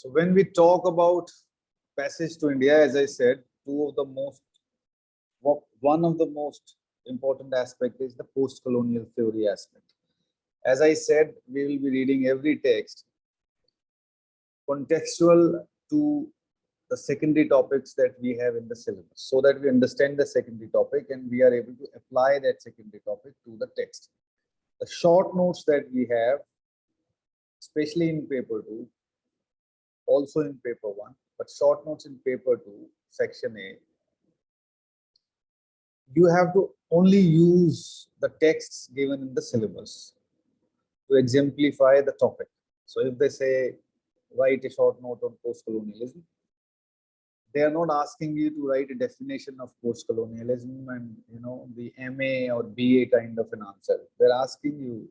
So when we talk about passage to India, as I said, one of the most important aspect is the post-colonial theory aspect. As I said, we will be reading every text contextual to the secondary topics that we have in the syllabus, so that we understand the secondary topic and we are able to apply that secondary topic to the text. The short notes that we have, especially in paper 2, also in paper 1, but short notes in paper 2, section A, you have to only use the texts given in the syllabus to exemplify the topic. So if they say, write a short note on post-colonialism, they are not asking you to write a definition of post-colonialism and the MA or BA kind of an answer. They're asking you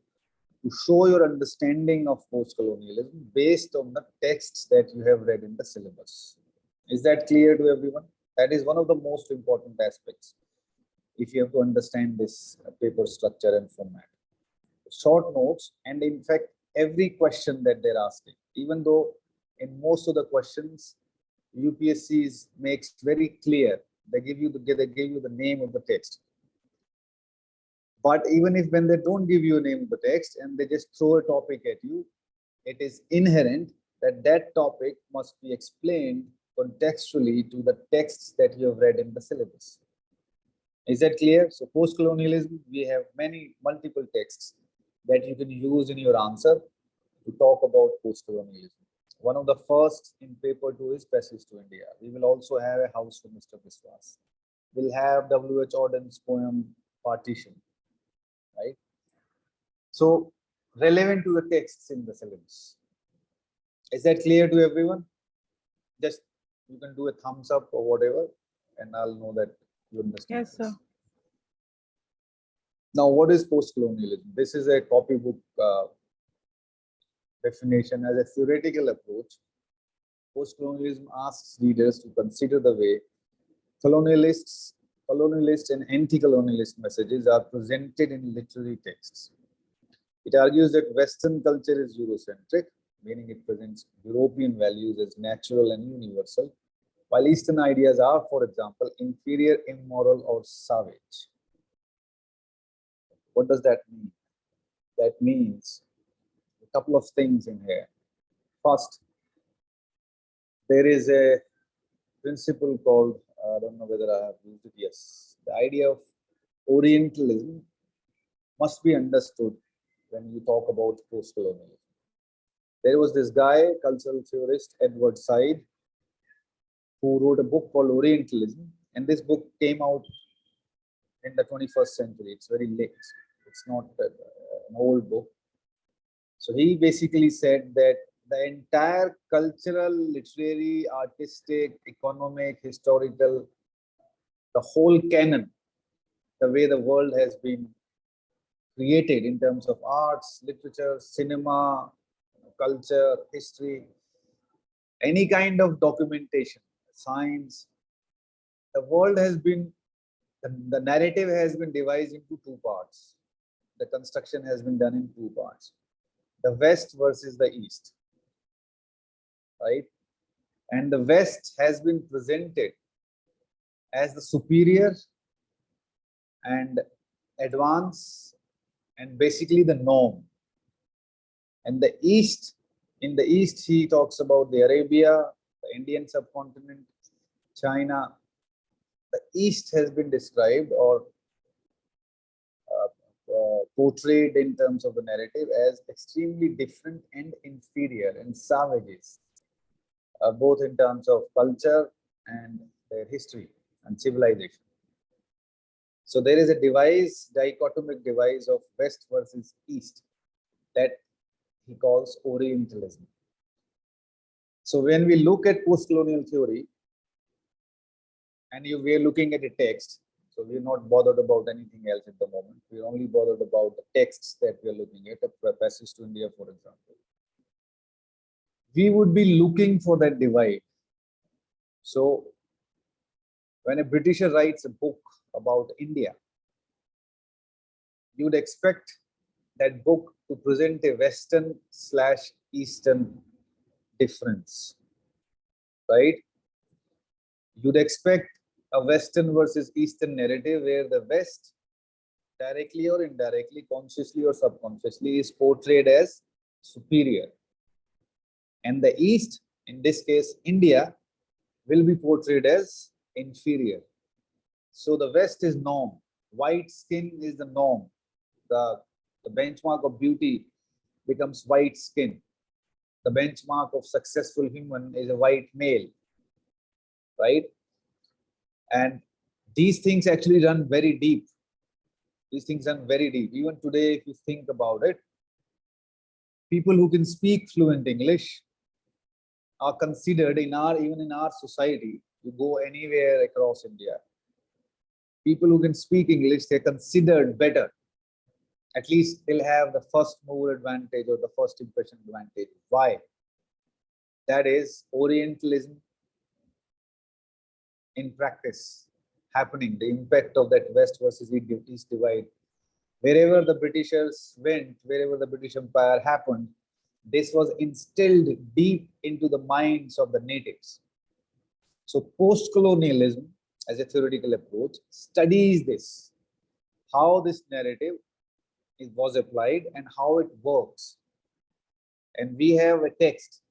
to show your understanding of post-colonialism based on the texts that you have read in the syllabus. Is that clear to everyone? That is one of the most important aspects if you have to understand this paper structure and format. Short notes, and in fact, every question that they're asking, even though in most of the questions, UPSC makes very clear, they give you the name of the text. But even if when they don't give you a name of the text and they just throw a topic at you, it is inherent that that topic must be explained contextually to the texts that you have read in the syllabus. Is that clear? So post-colonialism, we have multiple texts that you can use in your answer to talk about post-colonialism. One of the first in paper 2 is Passage to India. We will also have a house for Mr. Biswas. We'll have W.H. Auden's poem Partition, right? So relevant to the texts in the syllabus. Is that clear to everyone? Just you can do a thumbs up or whatever, and I'll know that you understand. Yes, sir. Now, what is post-colonialism? This is a copybook definition. As a theoretical approach, post-colonialism asks readers to consider the way colonialist and anti-colonialist messages are presented in literary texts. It argues that Western culture is Eurocentric, meaning it presents European values as natural and universal, while Eastern ideas are, for example, inferior, immoral, or savage. What does that mean? That means a couple of things in here. First, there is a principle called, I don't know whether I have used it, yes. The idea of Orientalism must be understood when you talk about post-colonialism. There was this guy, cultural theorist, Edward Said, who wrote a book called Orientalism, and this book came out in the 21st century. It's very late. It's not an old book. So he basically said that the entire cultural, literary, artistic, economic, historical, the whole canon, the way the world has been created in terms of arts, literature, cinema, culture, history, any kind of documentation, science, the world has been, the narrative has been divided into two parts. The construction has been done in two parts. The West versus the East, right? And the West has been presented as the superior and advanced and basically the norm. And the East, in the East, he talks about the Arabia, the Indian subcontinent, China. The East has been described or portrayed in terms of the narrative as extremely different and inferior and savages, both in terms of culture and their history and civilization. So there is a dichotomic device of West versus East that he calls Orientalism. So when we look at post-colonial theory, and we are looking at a text, so we're not bothered about anything else at the moment. We're only bothered about the texts that we're looking at, a Passage to India, for example. We would be looking for that divide. So when a Britisher writes a book about India, you would expect that book to present a Western/Eastern difference. right? You'd expect a Western versus Eastern narrative where the West, directly or indirectly, consciously or subconsciously, is portrayed as superior. And the East, in this case, India, will be portrayed as inferior. So the West is norm. White skin is the norm. The benchmark of beauty becomes white skin. The benchmark of successful human is a white male, right? And these things actually run very deep. These things run very deep. Even today, if you think about it, people who can speak fluent English are considered even in our society. You go anywhere across India, people who can speak English, they're considered better. At least they'll have the first mover advantage or the first impression advantage. Why? That is Orientalism in practice happening, the impact of that West versus East divide. Wherever the Britishers went, wherever the British Empire happened, this was instilled deep into the minds of the natives. So post-colonialism, as a theoretical approach, studies this, how this narrative was applied and how it works. And we have a text.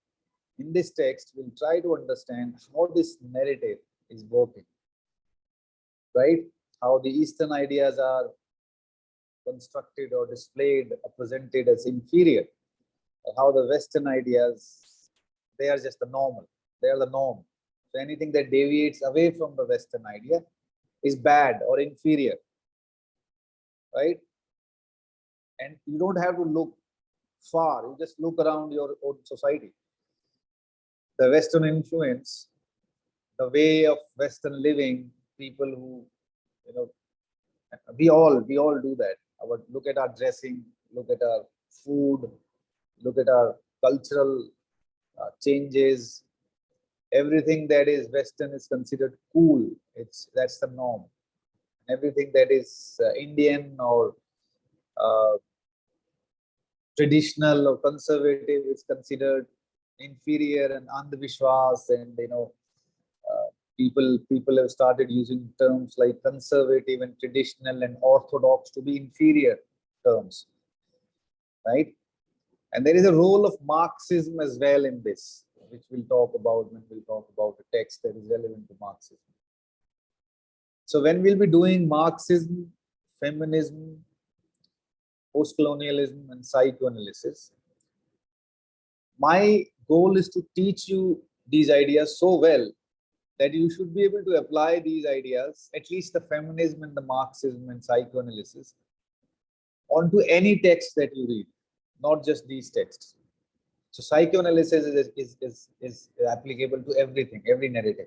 In this text, we'll try to understand how this narrative is working, right? How the Eastern ideas are constructed or displayed or presented as inferior, or how the Western ideas, they are just the normal, they are the norm. So anything that deviates away from the Western idea is bad or inferior, right? And you don't have to look far, you just look around your own society. The Western influence, the way of Western living, people who, we all do that. Look at our dressing, look at our food, look at our cultural changes. Everything that is Western is considered cool. That's the norm. Everything that is Indian or traditional or conservative is considered inferior and andhvishwas, and people have started using terms like conservative and traditional and orthodox to be inferior terms, right? And there is a role of Marxism as well in this, which we'll talk about when we'll talk about a text that is relevant to Marxism. So when we'll be doing Marxism, feminism, post-colonialism, and psychoanalysis, my goal is to teach you these ideas so well that you should be able to apply these ideas, at least the feminism and the Marxism and psychoanalysis, onto any text that you read, not just these texts. So psychoanalysis is applicable to everything, every narrative.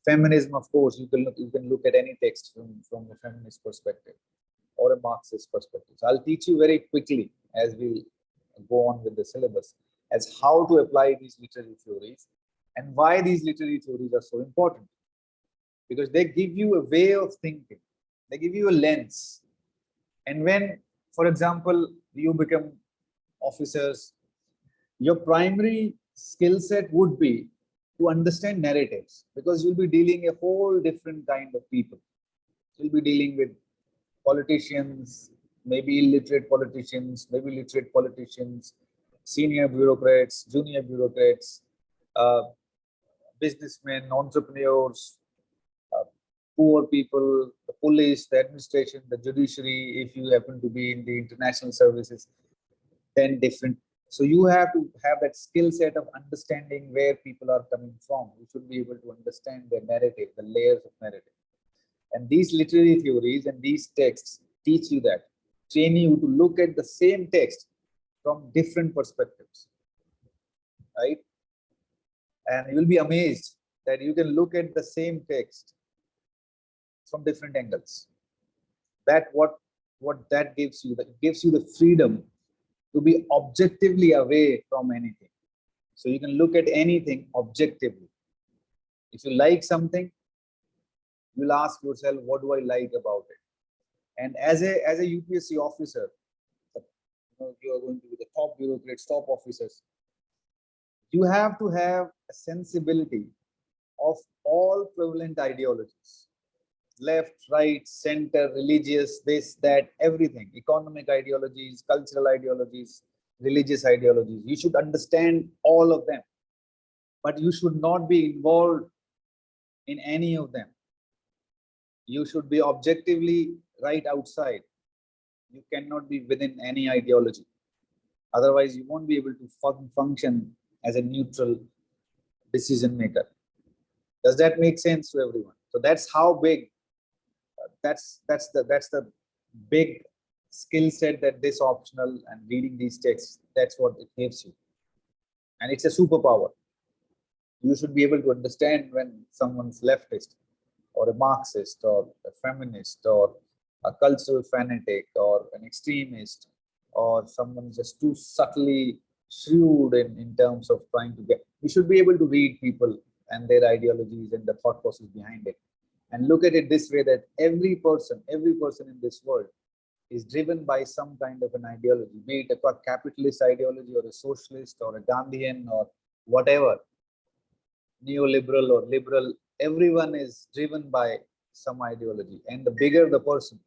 Feminism, of course, you can look at any text from a feminist perspective or a Marxist perspective. So I'll teach you very quickly as we go on with the syllabus as how to apply these literary theories and why these literary theories are so important. Because they give you a way of thinking, they give you a lens. And when, for example, you become officers, your primary skill set would be to understand narratives, because you'll be dealing a whole different kind of people. You'll be dealing with politicians, maybe illiterate politicians, maybe literate politicians, senior bureaucrats, junior bureaucrats, businessmen, entrepreneurs, poor people, the police, the administration, the judiciary, if you happen to be in the international services, then different. So you have to have that skill set of understanding where people are coming from. You should be able to understand their narrative, the layers of narrative. And these literary theories and these texts teach you that, train you to look at the same text from different perspectives, right? And you will be amazed that you can look at the same text from different angles. That what that gives you, that gives you the freedom to be objectively away from anything. So you can look at anything objectively. If you like something, you'll ask yourself, what do I like about it? And as a UPSC officer, you are going to be the top bureaucrats, top officers. You have to have a sensibility of all prevalent ideologies, left, right, center, religious, this, that, everything, economic ideologies, cultural ideologies, religious ideologies. You should understand all of them, but you should not be involved in any of them. You should be objectively right outside. You cannot be within any ideology. Otherwise, you won't be able to function as a neutral decision maker. Does that make sense to everyone? So that's how big, that's the big skill set that this optional and reading these texts, that's what it gives you. And it's a superpower. You should be able to understand when someone's leftist or a Marxist or a feminist or a cultural fanatic or an extremist or someone just too subtly shrewd in terms of trying to get. You should be able to read people and their ideologies and the thought process behind it, and look at it this way, that every person in this world is driven by some kind of an ideology, be it a capitalist ideology or a socialist or a Gandhian or whatever, neoliberal or liberal. Everyone is driven by some ideology, and the bigger the person,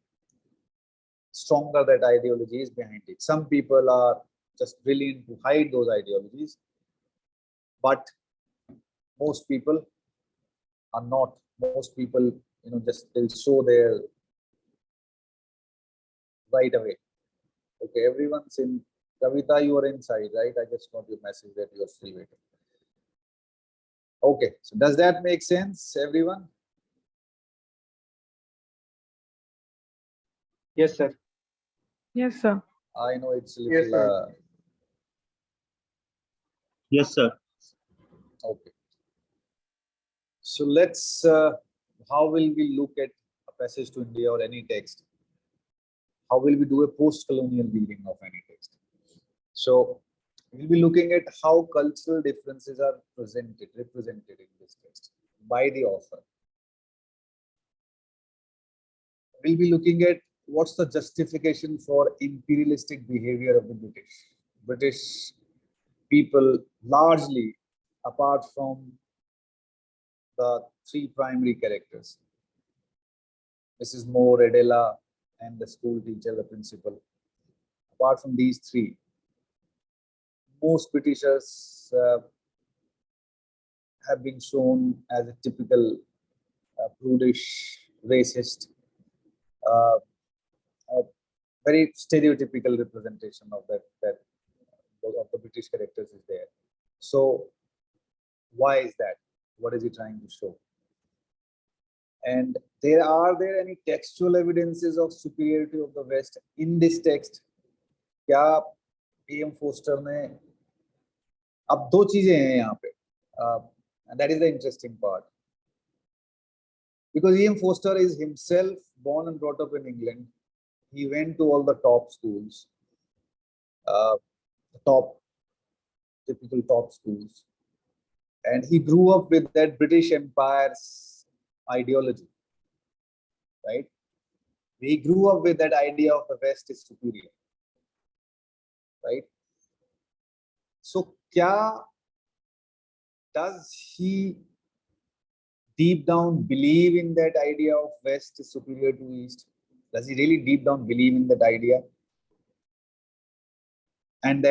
stronger that ideology is behind it. Some people are just brilliant to hide those ideologies, but most people are not. Most people, just they'll show their right away. Okay, everyone's in. Kavita, you are inside, right? I just got your message that you are still waiting. Okay, so does that make sense, everyone? Yes, sir. Yes, sir. I know it's a Yes, little. sir. Yes, sir. Okay. So let's. How will we look at a passage to India or any text? How will we do a post-colonial reading of any text? So we'll be looking at how cultural differences are represented in this text by the author. We'll be looking at what's the justification for imperialistic behavior of the British. British people largely, apart from the three primary characters, Mrs. Moore, Adela, and the school teacher, the principal. Apart from these three, most Britishers have been shown as a typical prudish, racist, uh, a very stereotypical representation of that of the British characters is there. So why is that? What is he trying to show? And are there any textual evidences of superiority of the West in this text? क्या PM Foster ने, अब दो चीजें हैं यहाँ पे, and that is the interesting part, because E.M. Foster is himself born and brought up in England. He went to all the top schools, typical top schools, and he grew up with that British Empire's ideology, right? He grew up with that idea of the West is superior, right? So, does he deep down believe in that idea of West is superior to East? Does he really deep down believe in that idea? And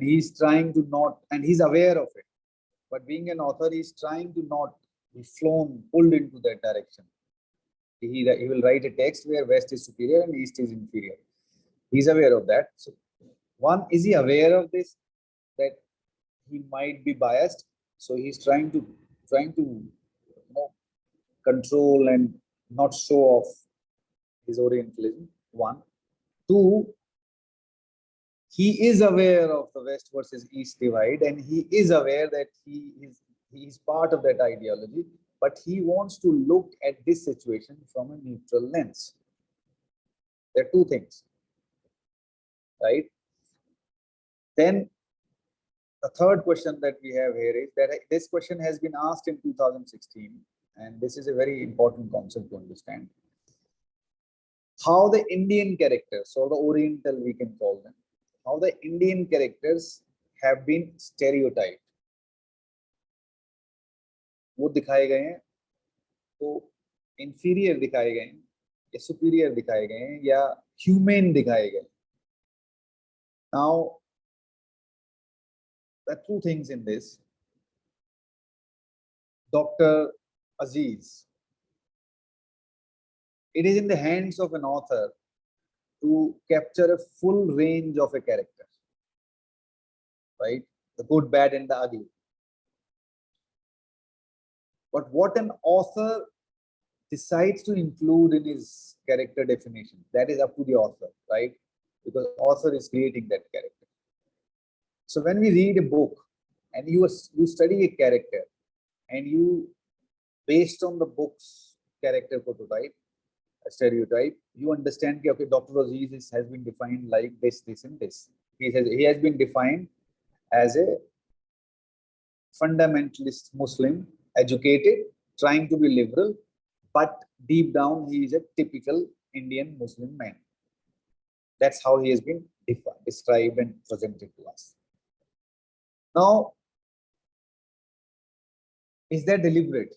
he's trying to not, and he's aware of it. But being an author, he's trying to not be pulled into that direction. He will write a text where West is superior and East is inferior. He's aware of that. So, one, is he aware of this, that he might be biased? So he's trying to control and not show off his Orientalism. One. Two, he is aware of the West versus East divide, and he is aware that he is part of that ideology, but he wants to look at this situation from a neutral lens. There are two things, right? Then the third question that we have here is that this question has been asked in 2016, and this is a very important concept to understand. How the Indian characters, or the Oriental we can call them, how the Indian characters have been stereotyped. वो दिखाए गए हैं, तो inferior दिखाए गए हैं या superior दिखाए गए हैं या ह्यूमन दिखाए गए. Now the two things in this. Dr. Aziz, it is in the hands of an author to capture a full range of a character, right? The good, bad, and the ugly. But what an author decides to include in his character definition, that is up to the author, right? Because author is creating that character. So when we read a book and you study a character and you, based on the book's character prototype, a stereotype, you understand that okay, Dr. Aziz has been defined like this, this, and this. He has been defined as a fundamentalist Muslim, educated, trying to be liberal, but deep down he is a typical Indian Muslim man. That's how he has been described and presented to us. Now, is that deliberate?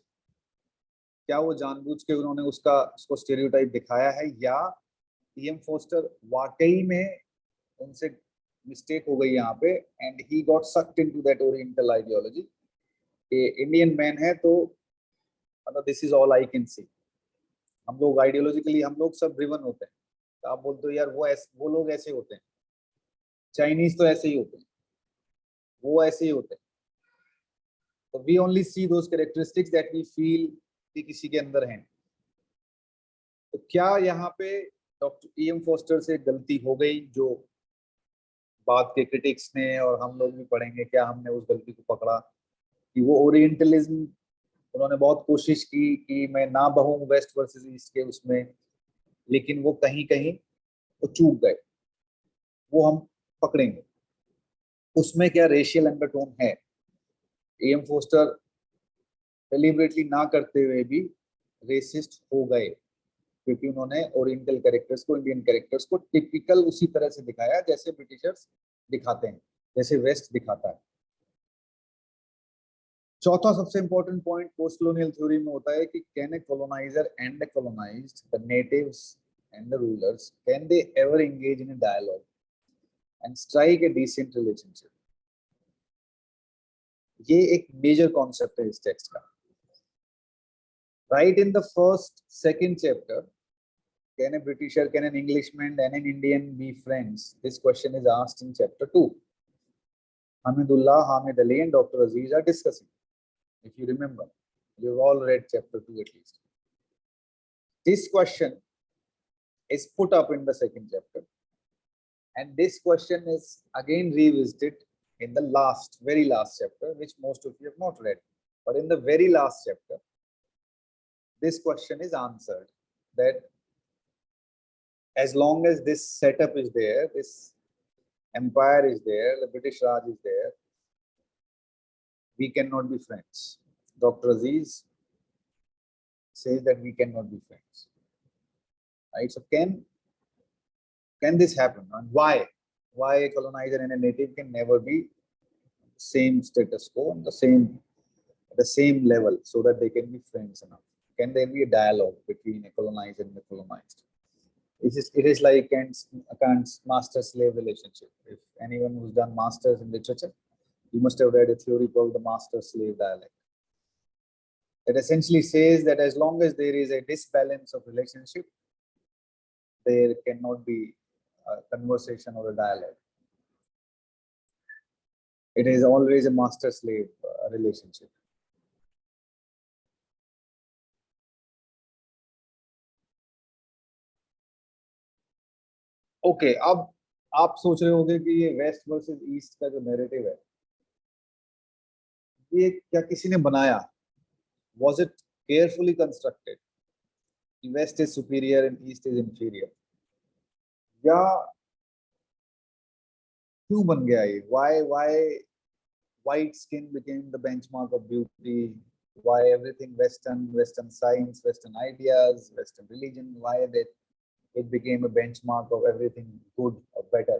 क्या वो जानबूझ के उन्होंने उसको stereotype दिखाया है, या EM poster वाकई में उनसे मिस्टेक हो गई यहाँ पे and he got sucked into that oriental ideology कि इंडियन मैन है तो मतलब this is all I can see. हम लोग आइडियोलॉजिकली हम लोग सब ड्रिवन होते हैं, तो आप बोलते हो यार वो लोग ऐसे होते हैं, चाइनीज तो ऐसे ही होते हैं, वो ऐसे ही होते हैं. तो we only see those characteristics that we feel कि किसी के अंदर हैं. तो क्या यहाँ पे डॉक्टर ईएम फोस्टर से गलती हो गई जो बाद के क्रिटिक्स ने, और हम लोग भी पढ़ेंगे, क्या हमने उस गलती को पकड़ा कि वो ओरिएंटलिज्म उन्होंने बहुत कोशिश की कि मैं ना बहूं वेस्ट वर्सेस ईस्ट के उसमें, लेकिन वो कहीं कहीं वो चूक गए. वो हम पकड़ेंगे. उसमें क्या रेशियल अंडरटोन है, ईएम फोस्टर डिलिबरेटली ना करते हुए भी रेसिस्ट हो गए क्योंकि उन्होंने ओरिएंटल कैरेक्टर्स को, इंडियन कैरेक्टर्स को टिपिकल उसी तरह से दिखाया जैसे ब्रिटिशर्स दिखाते हैं, जैसे वेस्ट दिखाता है. चौथा सबसे important point post colonial theory में होता है कि can a colonizer and the colonized, the natives and the rulers, can they ever engage in a dialogue and strike a decent relationship. ये एक मेजर कॉन्सेप्ट है इस टेक्स्ट का. Right in the first, second chapter, can a Britisher, can an Englishman and an Indian be friends? This question is asked in chapter 2. Hamidullah, Hamid Ali and Dr. Aziz are discussing. If you remember, you've all read chapter 2 at least. This question is put up in the second chapter. And this question is again revisited in the last, very last chapter, which most of you have not read. But in the very last chapter, this question is answered, that as long as this setup is there, this empire is there, the British Raj is there, we cannot be friends. Dr. Aziz says that we cannot be friends. Right? So can this happen? And why? Why a colonizer and a native can never be same status quo and the same level so that they can be friends enough? Can there be a dialogue between a colonizer and a colonized? It is like Kant's master-slave relationship. If anyone who's done masters in literature, you must have read a theory called the master-slave dialect. It essentially says that as long as there is a disbalance of relationship, there cannot be a conversation or a dialogue. It is always a master-slave relationship. Okay, अब आप सोच रहे होंगे कि ये waste versus east का जो narrative है, ये क्या किसी ने बनाया? Was it carefully constructed? West is superior and East is inferior. या क्यों बन गया ये? Why white skin became the benchmark of beauty? Why everything Western science, Western ideas, Western religion, why that it became a benchmark of everything good or better?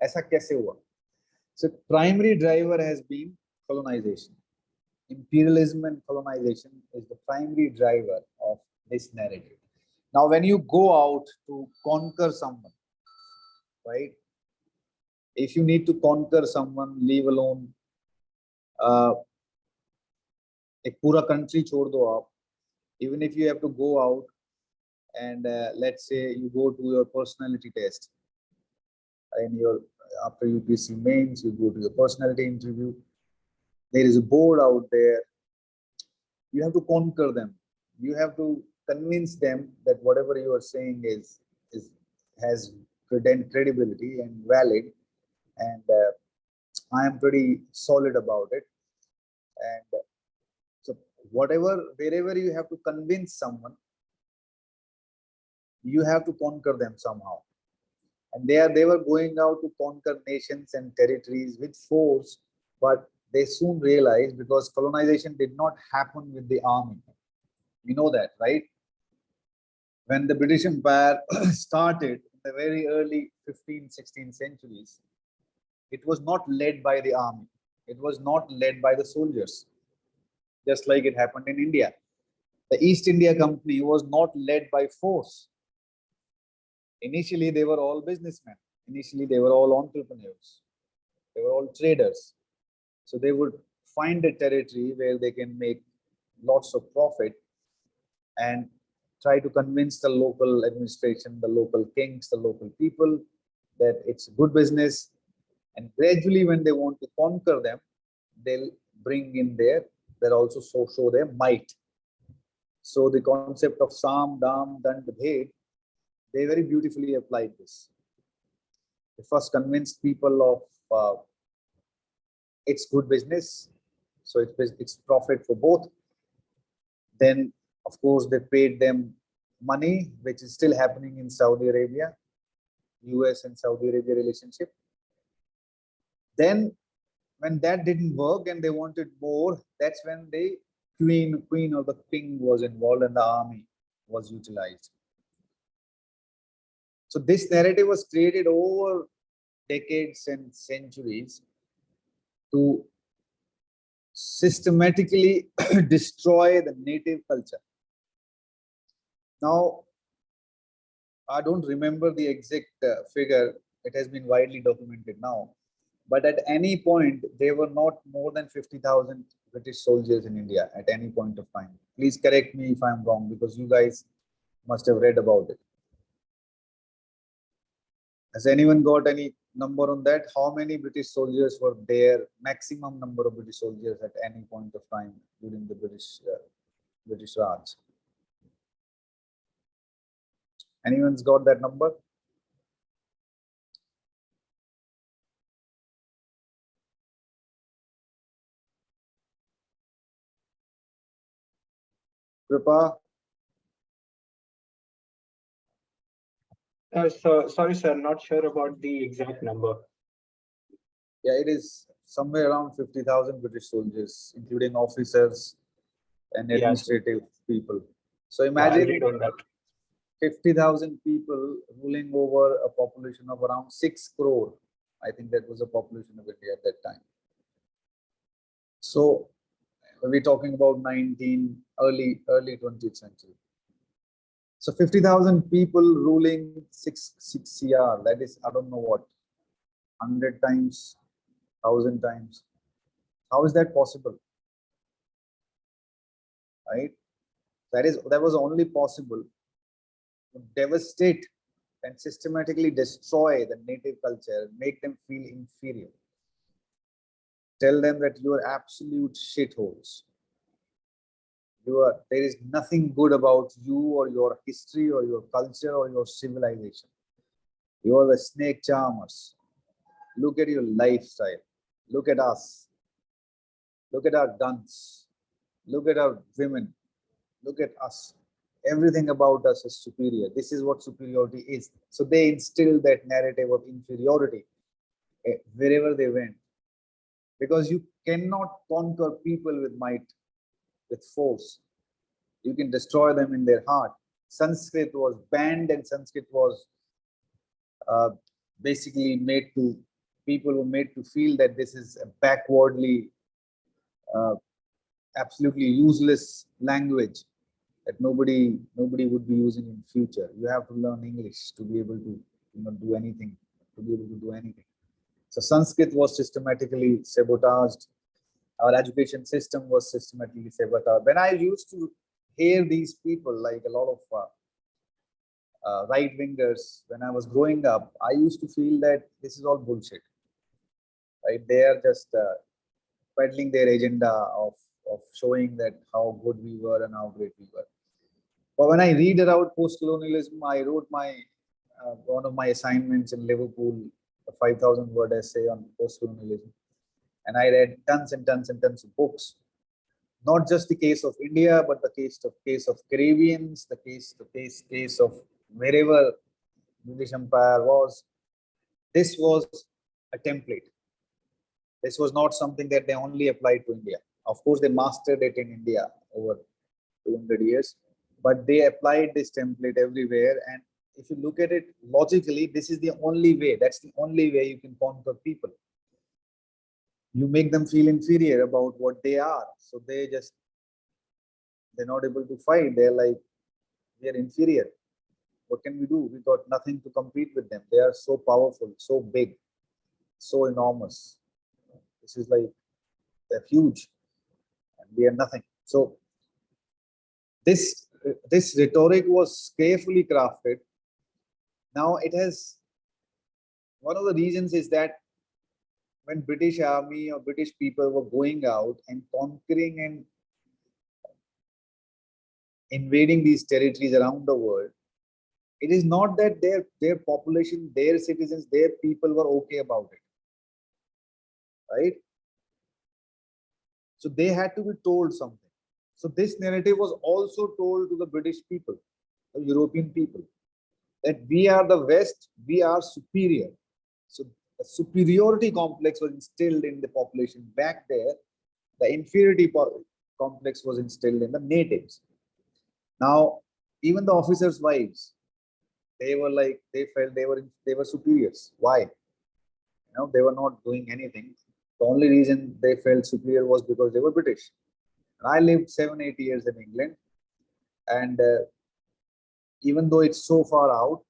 ऐसा कैसे हुआ? So primary driver has been colonization. imperialism and colonization is the primary driver of this narrative. Now, when you go out to conquer someone, right? If you need to conquer someone, leave alone एक पूरा country छोड़ दो आप, even if you have to go out and let's say you go to your personality test and after UPSC mains, you go to your personality interview. There is a board out there. You have to conquer them. You have to convince them that whatever you are saying has credibility and valid, and I am pretty solid about it. And so wherever you have to convince someone, you have to conquer them somehow. And they were going out to conquer nations and territories with force, but they soon realized, because colonization did not happen with the army. You know that, right? When the British Empire started in the very early 15th, 16th centuries, it was not led by the army. It was not led by the soldiers, just like it happened in India. The East India Company was not led by force. Initially, they were all businessmen. Initially, they were all entrepreneurs. They were all traders. So they would find a territory where they can make lots of profit and try to convince the local administration, the local kings, the local people that it's good business. And gradually, when they want to conquer them, they'll bring in they'll also show their might. So the concept of Sam, Dam, Dand, Bhed, they very beautifully applied this. They first convinced people of it's good business, so it's profit for both. Then, of course, they paid them money, which is still happening in Saudi Arabia, US and Saudi Arabia relationship. Then, when that didn't work and they wanted more, that's when the queen or the king was involved and the army was utilized. So this narrative was created over decades and centuries to systematically destroy the native culture. Now, I don't remember the exact figure. It has been widely documented now. But at any point, there were not more than 50,000 British soldiers in India at any point of time. Please correct me if I'm wrong, because you guys must have read about it. Has anyone got any number on that? How many British soldiers were there? Maximum number of British soldiers at any point of time during the British Raj? Anyone's got that number? Kripa? Sorry, sir, not sure about the exact number. Yeah, it is somewhere around 50,000 British soldiers, including officers and administrative people. So imagine 50,000 people ruling over a population of around 6 crore. I think that was the population of India at that time. So we're talking about early 20th century. So 50,000 people ruling 6 CR, that is, I don't know what, 100 times, 1,000 times. How is that possible? Right? That was only possible to devastate and systematically destroy the native culture, make them feel inferior. Tell them that you are absolute shitholes. There is nothing good about you or your history or your culture or your civilization. You are the snake charmers. Look at your lifestyle. Look at us. Look at our guns. Look at our women. Look at us. Everything about us is superior. This is what superiority is. So they instilled that narrative of inferiority wherever they went. Because you cannot conquer people with might, with force. You can destroy them in their heart. Sanskrit was banned, and Sanskrit was basically people were made to feel that this is a backwardly absolutely useless language that nobody would be using in future. You have to learn English to be able to do anything, to be able to do anything. So Sanskrit was systematically sabotaged. Our education system was systematically sabotaged. When I used to hear these people, like a lot of right wingers, when I was growing up, I used to feel that this is all bullshit. Right? They are just peddling their agenda of showing that how good we were and how great we were. But when I read about post-colonialism, I wrote my one of my assignments in Liverpool, a 5,000 word essay on post-colonialism, and I read tons and tons and tons of books. Not just the case of India, but the case of Caribbeans, the case of wherever British Empire was. This was a template. This was not something that they only applied to India. Of course, they mastered it in India over 200 years, but they applied this template everywhere. And if you look at it logically, this is the only way. That's the only way you can conquer people. You make them feel inferior about what they are. So they're not able to fight. They're like, we are inferior. What can we do? We got nothing to compete with them. They are so powerful, so big, so enormous. This is like, they're huge and we are nothing. So this rhetoric was carefully crafted. Now it has, one of the reasons is that when British army or British people were going out and conquering and invading these territories around the world, it is not that their population, their citizens, their people were okay about it, right? So they had to be told something. So this narrative was also told to the British people, the European people, that we are the West, we are superior. So the superiority complex was instilled in the population back there. The inferiority complex was instilled in the natives. Now, even the officers' wives, they were like, they felt they were superiors. Why? They were not doing anything. The only reason they felt superior was because they were British. And I lived 7-8 years in England, and even though it's so far out,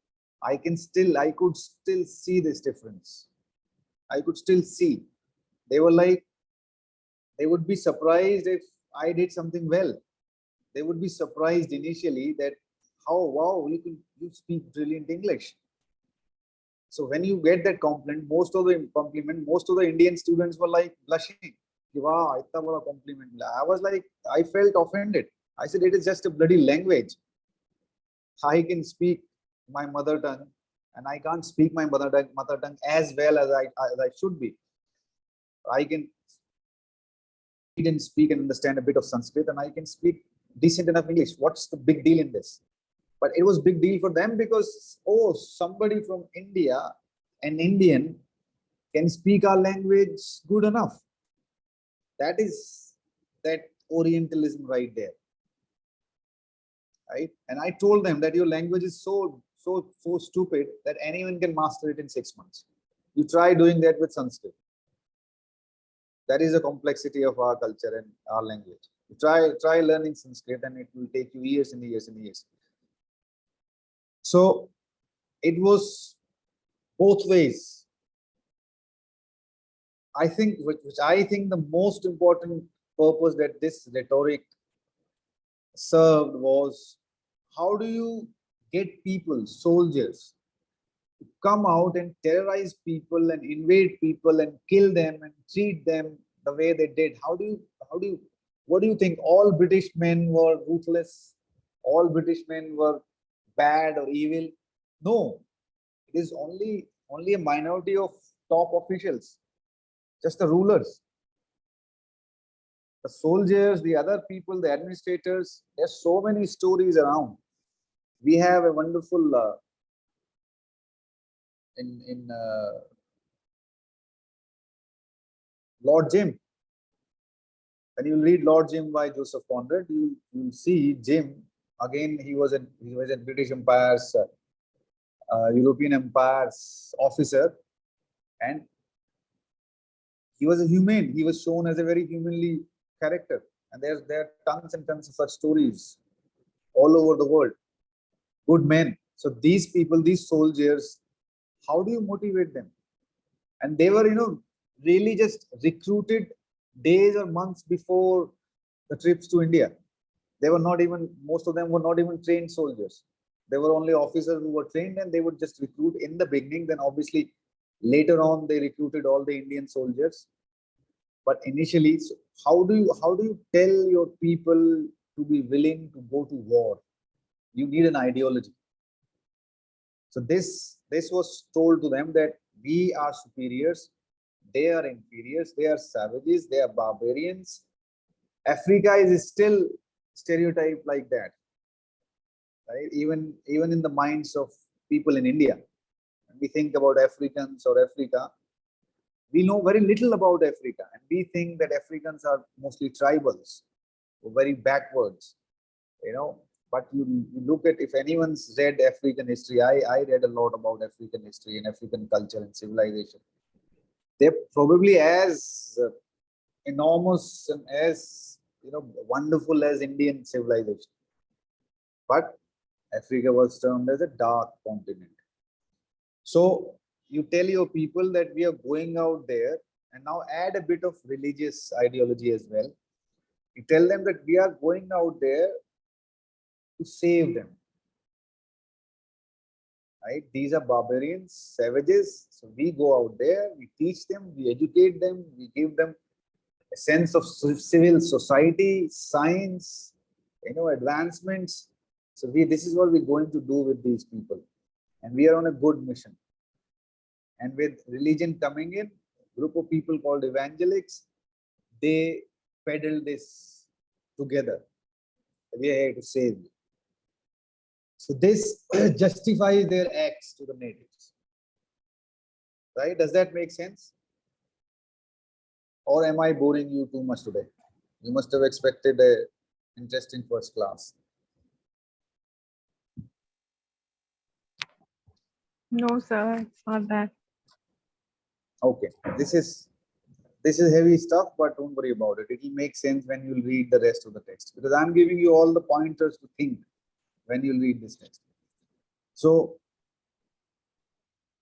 I could still see this difference. I could still see. They were like, they would be surprised if I did something well. They would be surprised initially that, how, wow, you speak brilliant English. So when you get that compliment, most of the Indian students were like blushing. Wow, itna bada compliment. I was like, I felt offended. I said, it is just a bloody language. I can speak my mother tongue, and I can't speak my mother tongue as well as I should be. I can read and speak and understand a bit of Sanskrit, and I can speak decent enough English. What's the big deal in this? But it was big deal for them because, oh, somebody from India, an Indian, can speak our language good enough. That is that Orientalism right there. Right? And I told them that your language is so stupid that anyone can master it in 6 months. You try doing that with Sanskrit. That is the complexity of our culture and our language. You try learning Sanskrit, and it will take you years and years and years. So it was both ways. I think, which I think the most important purpose that this rhetoric served was, how do you get people, soldiers, to come out and terrorize people and invade people and kill them and treat them the way they did? What do you think? All British men were ruthless? All British men were bad or evil? No, it is only a minority of top officials, just the rulers. The soldiers, the other people, the administrators, there's so many stories around. We have a wonderful in Lord Jim. When you read Lord Jim by Joseph Conrad, you'll see Jim again. He was a British Empire's European Empire's officer, and he was a humane. He was shown as a very humanly character. And there are tons and tons of such stories all over the world. Good men. So these people, these soldiers, how do you motivate them? And they were, really just recruited days or months before the trips to India. They were not even, most of them were not even trained soldiers. They were only officers who were trained, and they would just recruit in the beginning. Then obviously later on they recruited all the Indian soldiers. But initially, so how do you tell your people to be willing to go to war? You need an ideology. So this was told to them that we are superiors, they are inferiors, they are savages, they are barbarians. Africa is still stereotyped like that, right? Even in the minds of people in India, when we think about Africans or Africa, we know very little about Africa, and we think that Africans are mostly tribals, or very backwards, But you look at, if anyone's read African history, I read a lot about African history and African culture and civilization. They're probably as enormous and as wonderful as Indian civilization. But Africa was termed as a dark continent. So you tell your people that we are going out there, and now add a bit of religious ideology as well. You tell them that we are going out there to save them. Right? These are barbarians, savages. So we go out there, we teach them, we educate them, we give them a sense of civil society, science, advancements. So this is what we're going to do with these people. And we are on a good mission. And with religion coming in, a group of people called evangelics, they peddle this together. We are here to save you. So this justifies their acts to the natives. Right? Does that make sense? Or am I boring you too much today? You must have expected an interesting first class. No, sir, it's not that. Okay, this is heavy stuff, but don't worry about it. It will make sense when you'll read the rest of the text, because I'm giving you all the pointers to think when you'll read this text. So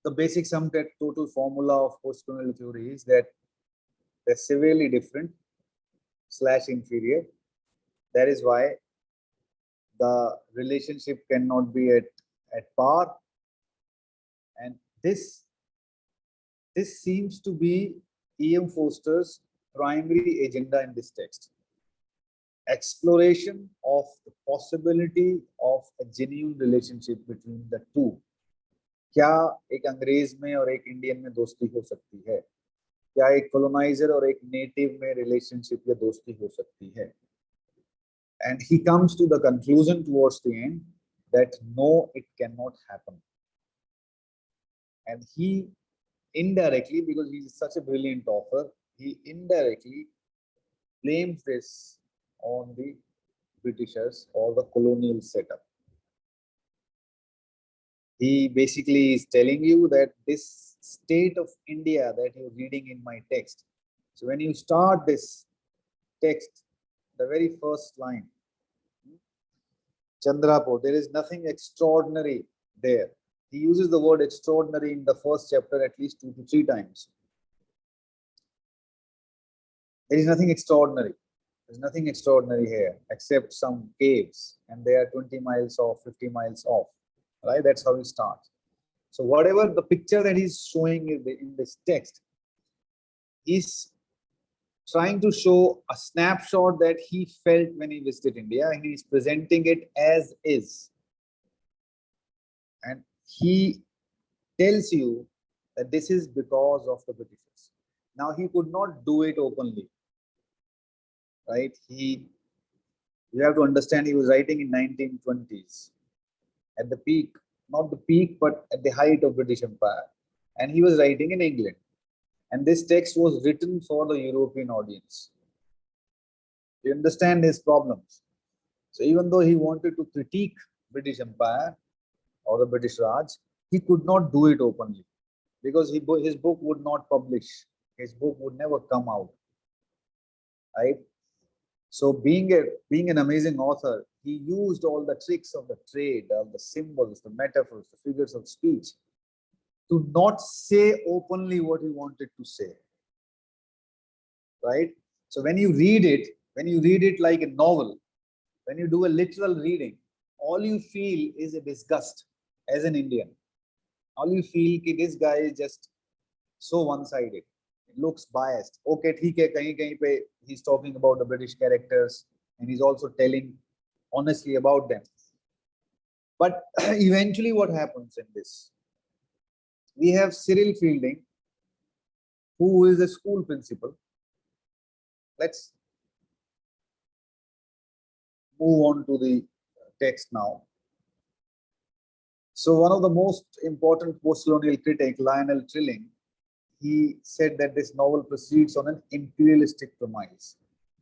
the basic sum total formula of post-colonial theory is that they're severely different / inferior. That is why the relationship cannot be at par. And this seems to be E.M. Forster's primary agenda in this text. Exploration of the possibility of a genuine relationship between the two. क्या एक अंग्रेज में और एक Indian में दोस्ती हो सकती है? क्या एक colonizer और एक native में relationship या दोस्ती हो सकती है? And he comes to the conclusion towards the end that no, it cannot happen. And he indirectly, because he is such a brilliant author, he indirectly blames this on the Britishers or the colonial setup. He basically is telling you that this state of India that you're reading in my text. So when you start this text, the very first line, Chandrapur, there is nothing extraordinary there. He uses the word extraordinary in the first chapter at least 2 to 3 times. There is nothing extraordinary. There's nothing extraordinary here except some caves, and they are 20 miles off, 50 miles off. Right? That's how he starts. So whatever the picture that he's showing in this text is trying to show a snapshot that he felt when he visited India, and he's presenting it as is. And he tells you that this is because of the Britishers. Now, he could not do it openly, right? You have to understand, he was writing in 1920s at the peak, not the peak, but at the height of British Empire. And he was writing in England. And this text was written for the European audience. You understand his problems. So even though he wanted to critique British Empire or the British Raj, he could not do it openly because his book would not publish. His book would never come out. Right? So being an amazing author, he used all the tricks of the trade, all the symbols, the metaphors, the figures of speech to not say openly what he wanted to say. Right? So when you read it like a novel, when you do a literal reading, all you feel is a disgust as an Indian. All you feel that this guy is just so one-sided. It looks biased. Okay, theek hai, kahin pe he's talking about the British characters and he's also telling honestly about them. But eventually what happens in this? We have Cyril Fielding, who is a school principal. Let's move on to the text now. So one of the most important post-colonial critic, Lionel Trilling, he said that this novel proceeds on an imperialistic premise,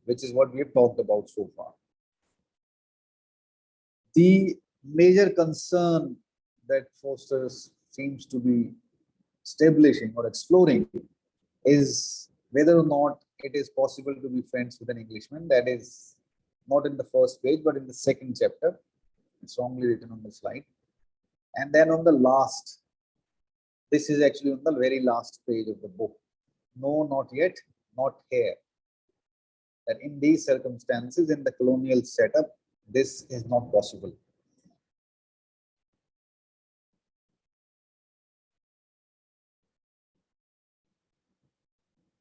which is what we have talked about so far. The major concern that Foster seems to be establishing or exploring is whether or not it is possible to be friends with an Englishman. That is not in the first page, but in the second chapter. It's wrongly written on the slide. And then on the last, this is actually on the very last page of the book. No, not yet, not here. That in these circumstances, in the colonial setup, this is not possible.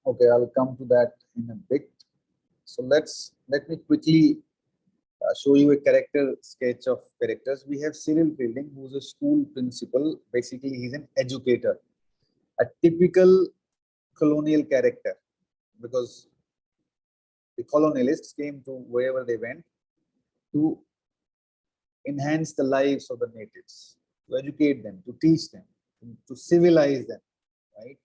Okay, I'll come to that in a bit. So let me quickly show you a character sketch of characters. We have Cyril Fielding, who's a school principal. Basically, he's an educator, a typical colonial character, because the colonialists came to wherever they went to enhance the lives of the natives, to educate them, to teach them, to civilize them, right?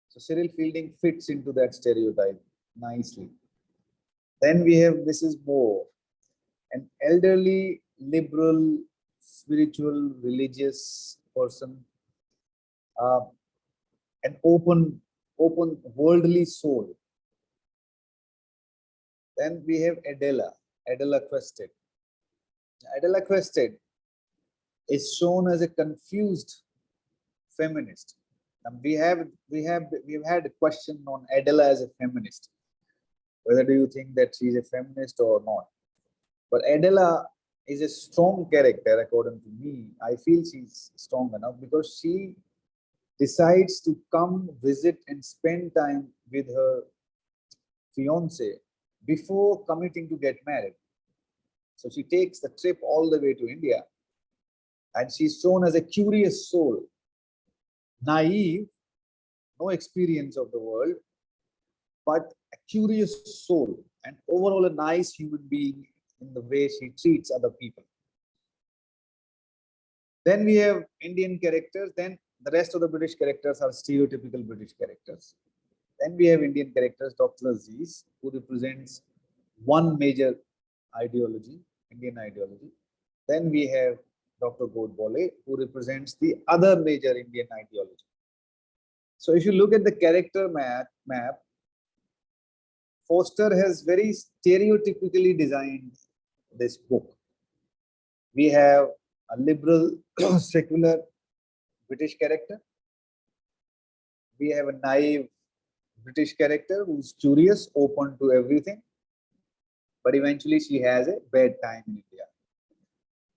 So Cyril Fielding fits into that stereotype nicely. Then we have Mrs. Moore, an elderly, liberal, spiritual, religious person, an open, worldly soul. Then we have Adela Quested. Adela Quested is shown as a confused feminist. And we've had a question on Adela as a feminist. Whether do you think that she's a feminist or not? But Adela is a strong character, according to me. I feel she's strong enough because she decides to come visit and spend time with her fiance before committing to get married. So she takes the trip all the way to India, and she's shown as a curious soul, naive, no experience of the world, but a curious soul, and overall a nice human being in the way she treats other people. Then we have Indian characters. Then the rest of the British characters are stereotypical British characters. Then we have Indian characters, Dr. Aziz, who represents one major ideology, Indian ideology. Then we have Dr. Godbole, who represents the other major Indian ideology. So if you look at the character map, Foster has very stereotypically designed this book. We have a liberal, secular British character. We have a naive British character who's curious, open to everything, but eventually she has a bad time in India.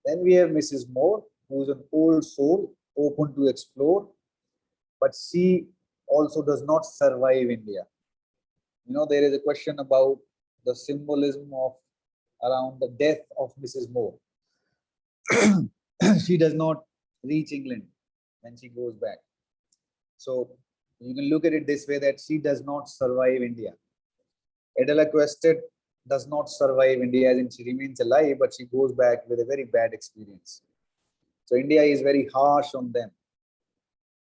Then we have Mrs. Moore, who's an old soul, open to explore, but she also does not survive India. You know, there is a question about the symbolism of around the death of Mrs. Moore. She does not reach England when she goes back. So you can look at it this way, that she does not survive India. Adela Quested does not survive India, as in she remains alive, but she goes back with a very bad experience. So India is very harsh on them,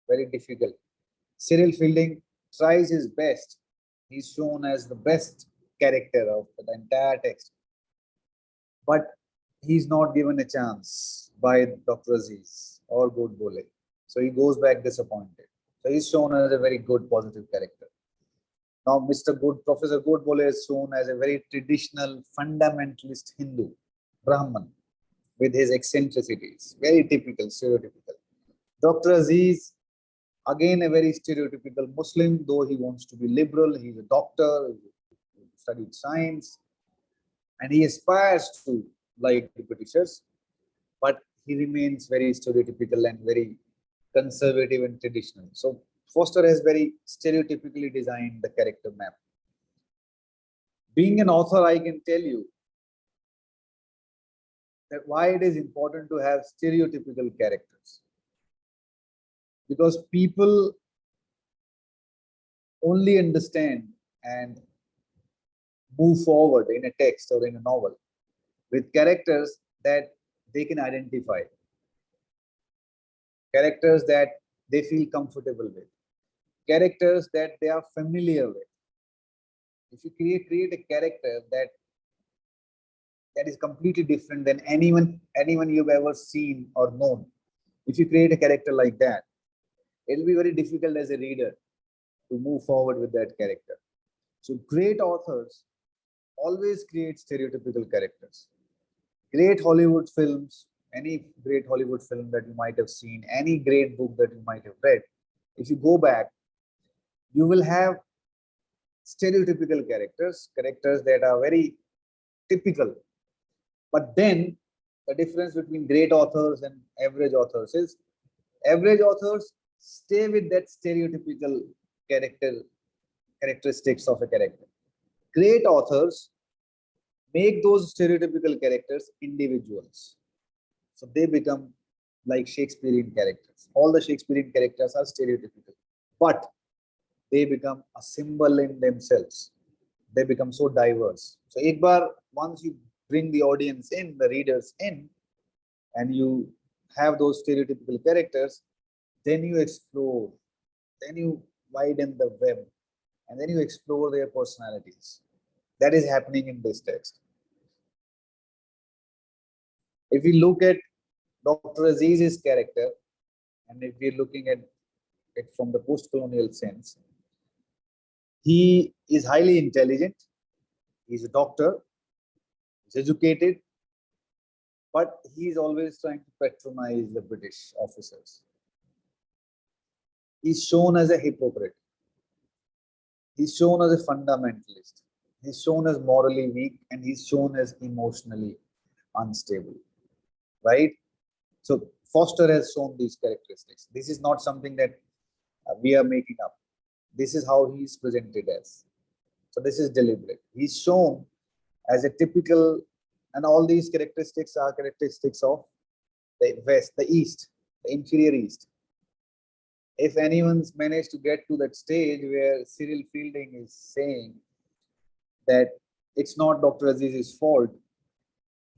very difficult. Cyril Fielding tries his best. He's shown as the best character of the entire text, but he's not given a chance by Dr. Aziz or Godbole. So he goes back disappointed. So he's shown as a very good, positive character. Now, Professor Godbole is shown as a very traditional fundamentalist Hindu, Brahman, with his eccentricities, very typical, stereotypical. Dr. Aziz, again a very stereotypical Muslim, though he wants to be liberal, he's a doctor, he studied science, and he aspires to like the Britishers, but he remains very stereotypical and very conservative and traditional. So Foster has very stereotypically designed the character map. Being an author, I can tell you that why it is important to have stereotypical characters. Because people only understand and move forward in a text or in a novel with characters that they can identify, characters that they feel comfortable with, characters that they are familiar with. If you create a character that is completely different than anyone you've ever seen or known, if you create a character like that, it'll be very difficult as a reader to move forward with that character. So great authors always create stereotypical characters. Great Hollywood films, any great Hollywood film that you might have seen, any great book that you might have read, if you go back, you will have stereotypical characters that are very typical. But then the difference between great authors and average authors is average authors stay with that stereotypical characteristics of a character. Great authors make those stereotypical characters individuals. So they become like Shakespearean characters. All the Shakespearean characters are stereotypical, but they become a symbol in themselves. They become so diverse. So once you bring the audience in, the readers in, and you have those stereotypical characters, then you explore, then you widen the web, and then you explore their personalities. That is happening in this text. If we look at Dr. Aziz's character, and if we're looking at it from the post-colonial sense, he is highly intelligent, he's a doctor, he's educated, but he's always trying to patronize the British officers. He's shown as a hypocrite. He's shown as a fundamentalist. He's shown as morally weak, and he's shown as emotionally unstable, right? So Foster has shown these characteristics. This is not something that we are making up. This is how he's presented as. So this is deliberate. He's shown as a typical, and all these characteristics are characteristics of the West, the East, the inferior East. If anyone's managed to get to that stage where Cyril Fielding is saying that it's not Dr. Aziz's fault,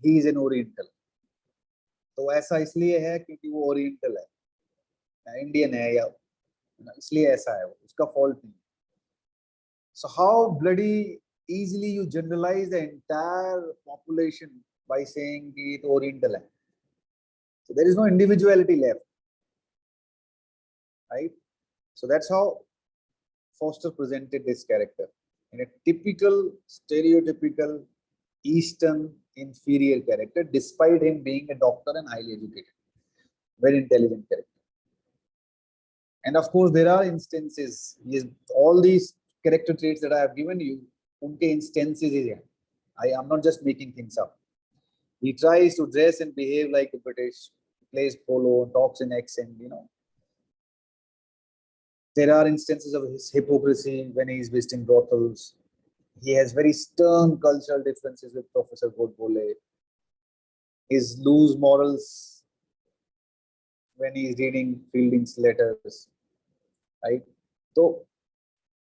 he is an Oriental. तो ऐसा इसलिए है क्योंकि वो oriental है, Indian है, या इसलिए ऐसा है, वो उसका फॉल्ट नहीं. So how bloody easily you generalize the entire population by saying कि it Oriental है. So there is no individuality left, right? So that's how Foster presented this character in a typical, stereotypical Eastern inferior character, despite him being a doctor and highly educated, very intelligent character. And of course, there are instances. All these character traits that I have given you, unke instances is I am not just making things up. He tries to dress and behave like a British, plays polo, talks in accent, There are instances of his hypocrisy when he is visiting brothels. He has very stern cultural differences with Professor Godbole. His loose morals when he is reading Fielding's letters, right? So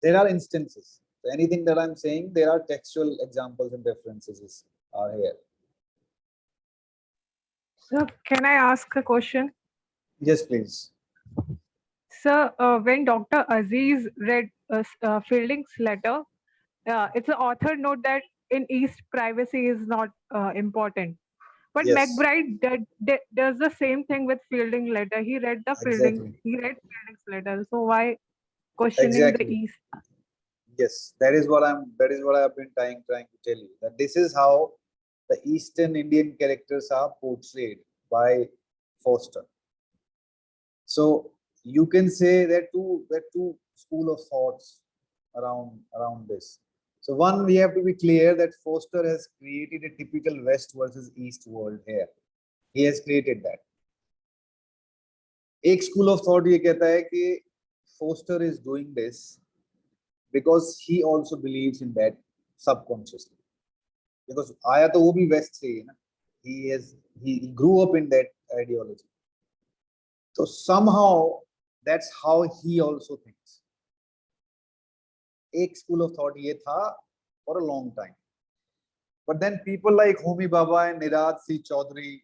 there are instances. So anything that I'm saying, there are textual examples and references are here. So can I ask a question? Yes, please. Sir, when Dr. Aziz read Fielding's letter, it's an author note that in East privacy is not important. But Yes. McBride does the same thing with Fielding letter. He read Exactly. Fielding's letter. So why questioning the East? Yes, that is what I've been trying to tell you, that this is how the Eastern Indian characters are portrayed by Foster. So you can say there are two school of thoughts around this. So one, we have to be clear that Foster has created a typical West versus East world here. He has created that. एक school of thought ये कहता है कि Foster is doing this because he also believes in that subconsciously. Because आया तो वो भी West से ही ना. He grew up in that ideology. So somehow that's how he also thinks. एक school of thought ये था for a long time. But then people like Homi Bhabha and Nirad C. Chaudhary,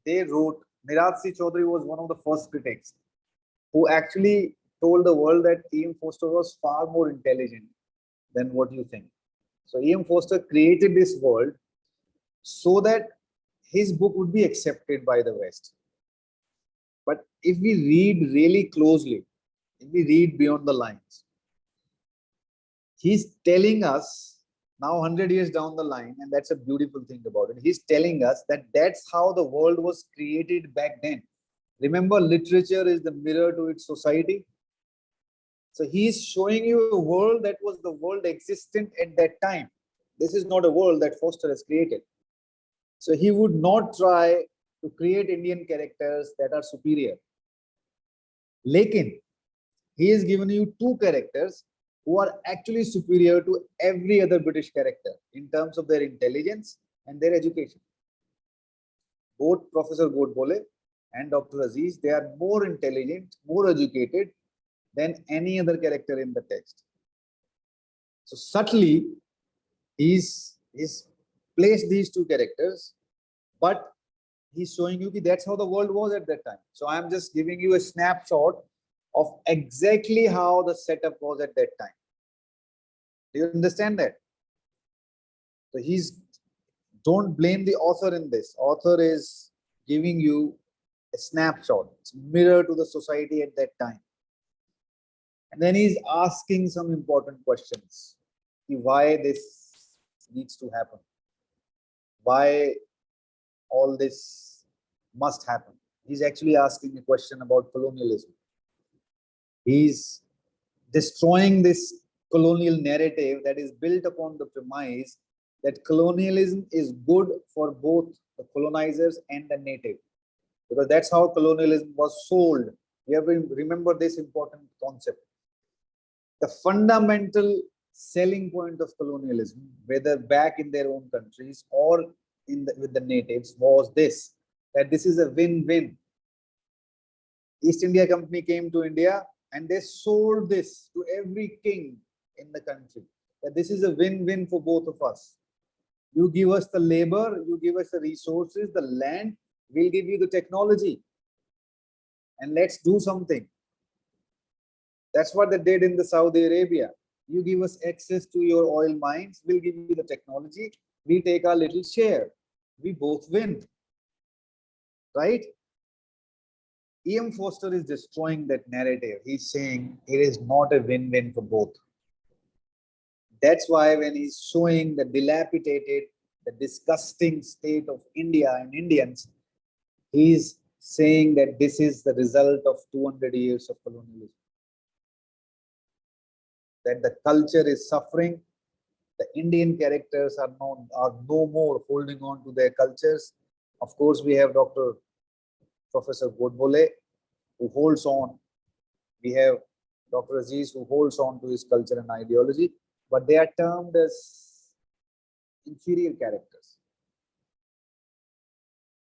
they wrote. Nirad C. Chaudhary was one of the first critics who actually told the world that E.M. Foster was far more intelligent than what you think. So E.M. Foster created this world so that his book would be accepted by the West. But if we read really closely, if we read beyond the lines, he's telling us now 100 years down the line, and that's a beautiful thing about it. He's telling us that that's how the world was created back then. Remember, literature is the mirror to its society. So he's showing you a world that was the world existent at that time. This is not a world that Foster has created. So he would not try to create Indian characters that are superior. Lekin, he has given you two characters who are actually superior to every other British character in terms of their intelligence and their education. Both Professor Godbole and Dr. Aziz, they are more intelligent, more educated than any other character in the text. So subtly, he's placed these two characters, but he's showing you that that's how the world was at that time. So I'm just giving you a snapshot of exactly how the setup was at that time. Do you understand that? So don't blame the author in this. Author is giving you a snapshot. It's mirror to the society at that time. And then he's asking some important questions. Why this needs to happen? Why all this must happen? He's actually asking a question about colonialism. He's destroying this colonial narrative that is built upon the premise that colonialism is good for both the colonizers and the native, because that's how colonialism was sold. We have to remember this important concept. The fundamental selling point of colonialism, whether back in their own countries or with the natives, was this, that this is a win-win. East India Company came to India and they sold this to every king in the country, that this is a win-win for both of us. You give us the labor, you give us the resources, the land, we'll give you the technology, and let's do something. That's what they did in the Saudi Arabia. You give us access to your oil mines, we'll give you the technology, we take our little share. We both win, right? E.M. Foster is destroying that narrative. He's saying it is not a win-win for both. That's why when he's showing the dilapidated, the disgusting state of India and Indians, he's saying that this is the result of 200 years of colonialism. That the culture is suffering. The Indian characters are no more holding on to their cultures. Of course, we have Professor Godbole, who holds on. We have Dr. Aziz, who holds on to his culture and ideology, but they are termed as inferior characters.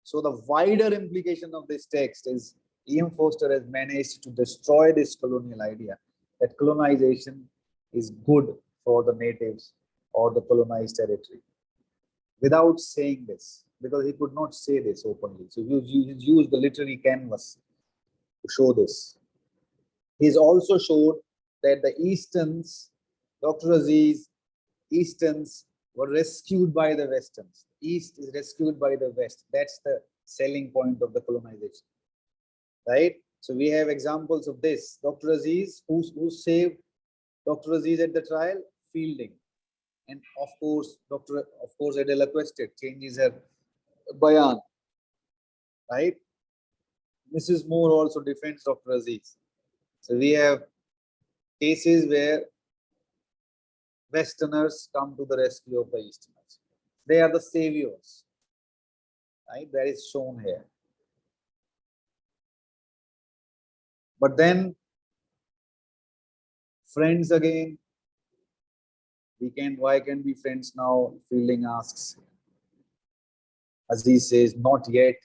So the wider implication of this text is E.M. Foster has managed to destroy this colonial idea that colonization is good for the natives or the colonized territory, without saying this, because he could not say this openly. So he used the literary canvas to show this. He's also showed that the Easterns, Dr. Aziz, Easterns were rescued by the Westerns. East is rescued by the West. That's the selling point of the colonization, right? So we have examples of this. Dr. Aziz, who saved Dr. Aziz at the trial, fielding. And of course, Adela Quested changes her bayan, right? Mrs. Moore also defends Dr. Aziz. So we have cases where Westerners come to the rescue of the Easterners. They are the saviors, right? That is shown here. But then, friends again, why can't we friends now? Fielding asks. Aziz says, not yet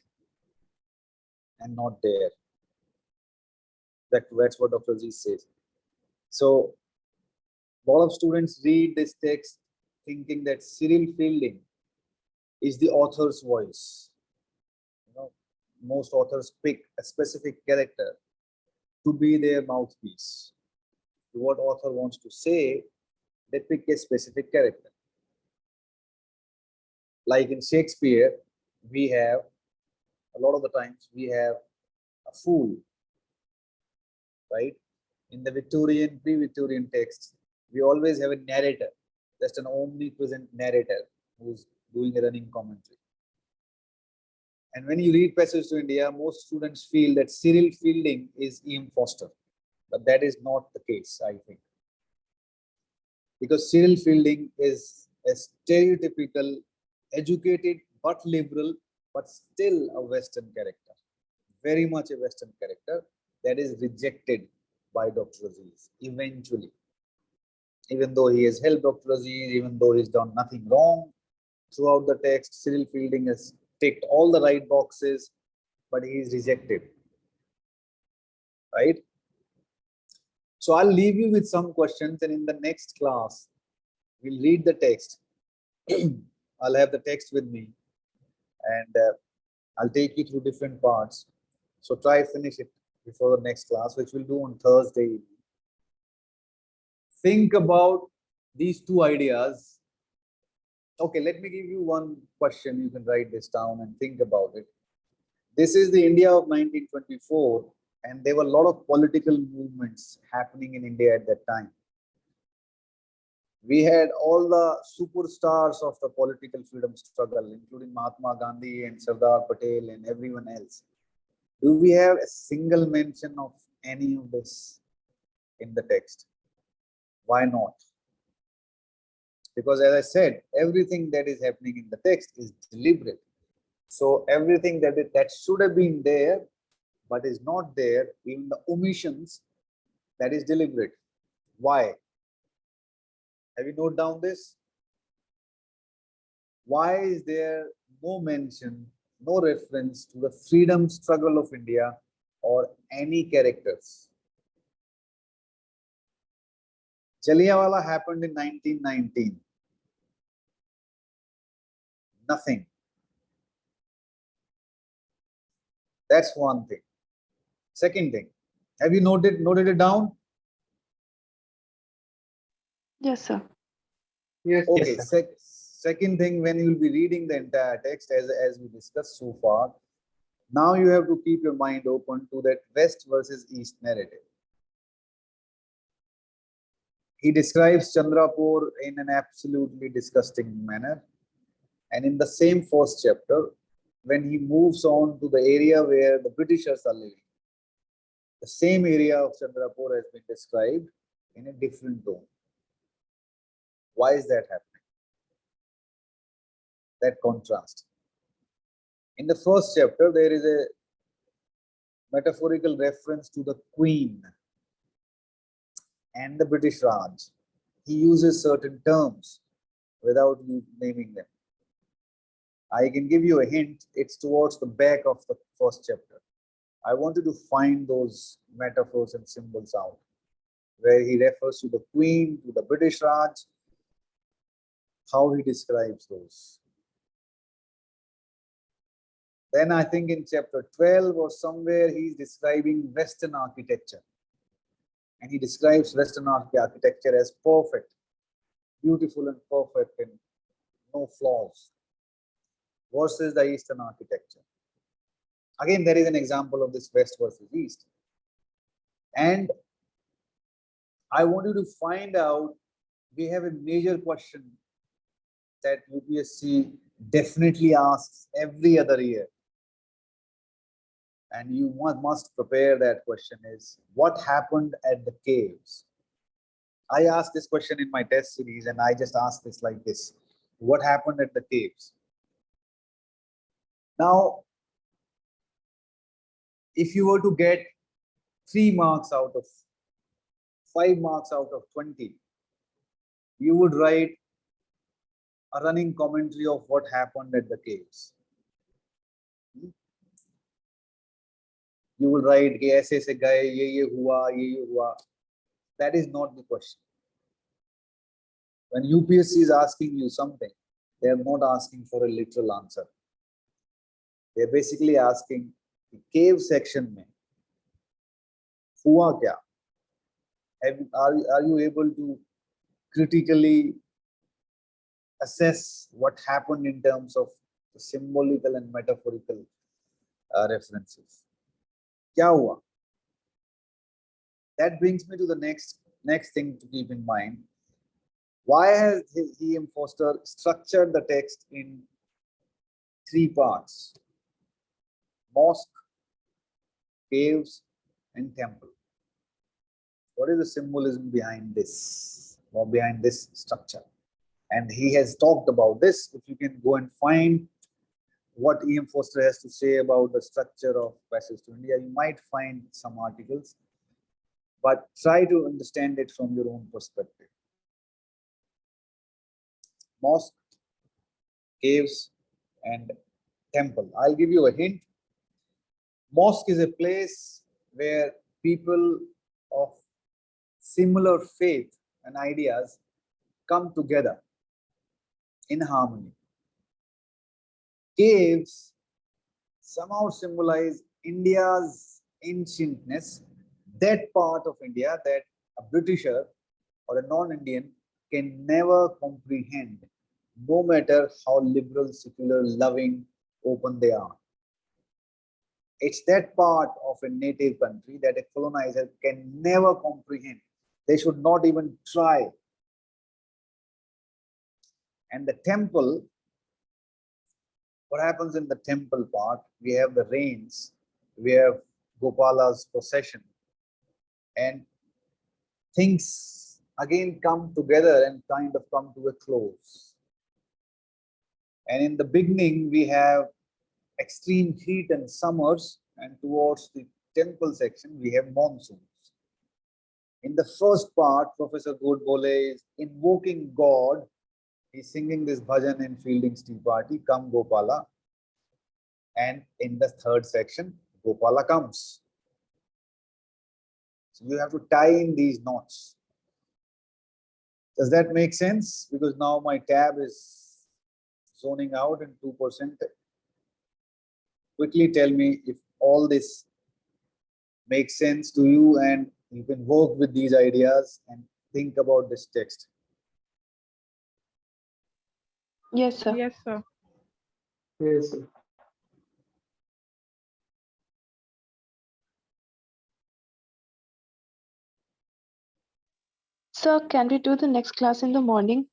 and not there. That's what Dr. Aziz says. So, a lot of students read this text thinking that Cyril Fielding is the author's voice. You know, most authors pick a specific character to be their mouthpiece. What author wants to say, they pick a specific character. Like in Shakespeare, we have, a lot of the times, we have a fool, right? In the Victorian, pre-Victorian texts, we always have a narrator, just an omnipresent narrator who's doing a running commentary. And when you read Passage to India, most students feel that Cyril Fielding is E.M. Foster. But that is not the case, I think. Because Cyril Fielding is a stereotypical, educated but liberal, but still a Western character. Very much a Western character that is rejected by Dr. Aziz eventually. Even though he has helped Dr. Aziz, even though he's done nothing wrong throughout the text, Cyril Fielding has ticked all the right boxes, but he is rejected. Right? So I'll leave you with some questions, and in the next class, we'll read the text. I'll have the text with me, and I'll take you through different parts. So try finish it before the next class, which we'll do on Thursday. Think about these two ideas. Okay, let me give you one question. You can write this down and think about it. This is the India of 1924, and there were a lot of political movements happening in India at that time. We had all the superstars of the political freedom struggle, including Mahatma Gandhi and Sardar Patel and everyone else. Do we have a single mention of any of this in the text? Why not? Because as I said, everything that is happening in the text is deliberate. So everything that should have been there, but is not there, even the omissions, that is deliberate. Why? Have you noted down this? Why is there no mention, no reference to the freedom struggle of India or any characters? Jallianwala happened in 1919. Nothing. That's one thing. Second thing, have you noted it down? Yes, sir. Yes, Okay. yes, sir. Second thing, when you will be reading the entire text, as we discussed so far, now you have to keep your mind open to that West versus East narrative. He describes Chandrapur in an absolutely disgusting manner. And in the same first chapter, when he moves on to the area where the Britishers are living, the same area of Chandrapur has been described in a different tone. Why is that happening? That contrast. In the first chapter, there is a metaphorical reference to the Queen and the British Raj. He uses certain terms without naming them. I can give you a hint. It's towards the back of the first chapter. I want you to find those metaphors and symbols out, where he refers to the Queen, to the British Raj, how he describes those. Then I think in chapter 12 or somewhere, he's describing Western architecture. And he describes Western architecture as perfect, beautiful and perfect and no flaws, versus the Eastern architecture. Again, there is an example of this West versus East. And I want you to find out, we have a major question that UPSC definitely asks every other year. And you must prepare that question is, what happened at the caves? I asked this question in my test series and I just asked this like this. What happened at the caves? Now, if you were to get 3 marks out of 5 marks out of 20, you would write a running commentary of what happened at the caves. You will write कि ऐसे ऐसे गए, ये हुआ, ये हुआ. That is not the question. When UPSC is asking you something, they are not asking for a literal answer. They are basically asking the cave section में हुआ क्या? Are you able to critically assess what happened in terms of the symbolical and metaphorical references? क्या हुआ? That brings me to the next thing to keep in mind. Why has E.M. Forster structured the text in 3 parts? Mosque, caves, and temple. What is the symbolism behind this, or behind this structure? And he has talked about this. If you can go and find what E.M. Forster has to say about the structure of Passage to India, you might find some articles, but try to understand it from your own perspective. Mosque, caves, and temple. I'll give you a hint. Mosque is a place where people of similar faith and ideas come together in harmony. Caves somehow symbolize India's ancientness, that part of India that a Britisher or a non-Indian can never comprehend, no matter how liberal, secular, loving, open they are. It's that part of a native country that a colonizer can never comprehend. They should not even try. And the temple, what happens in the temple part? We have the rains, we have Gopala's procession, and things again come together and kind of come to a close. And in the beginning, we have extreme heat and summers, and towards the temple section, we have monsoons. In the first part, Professor Godbole is invoking God. He's singing this bhajan in Fielding's Tea Party, Come Gopala. And in the third section, Gopala comes. So you have to tie in these knots. Does that make sense? Because now my tab is zoning out in 2%. Quickly tell me if all this makes sense to you and you can work with these ideas and think about this text. Yes, sir. Yes, sir. Yes, sir. Sir, can we do the next class in the morning?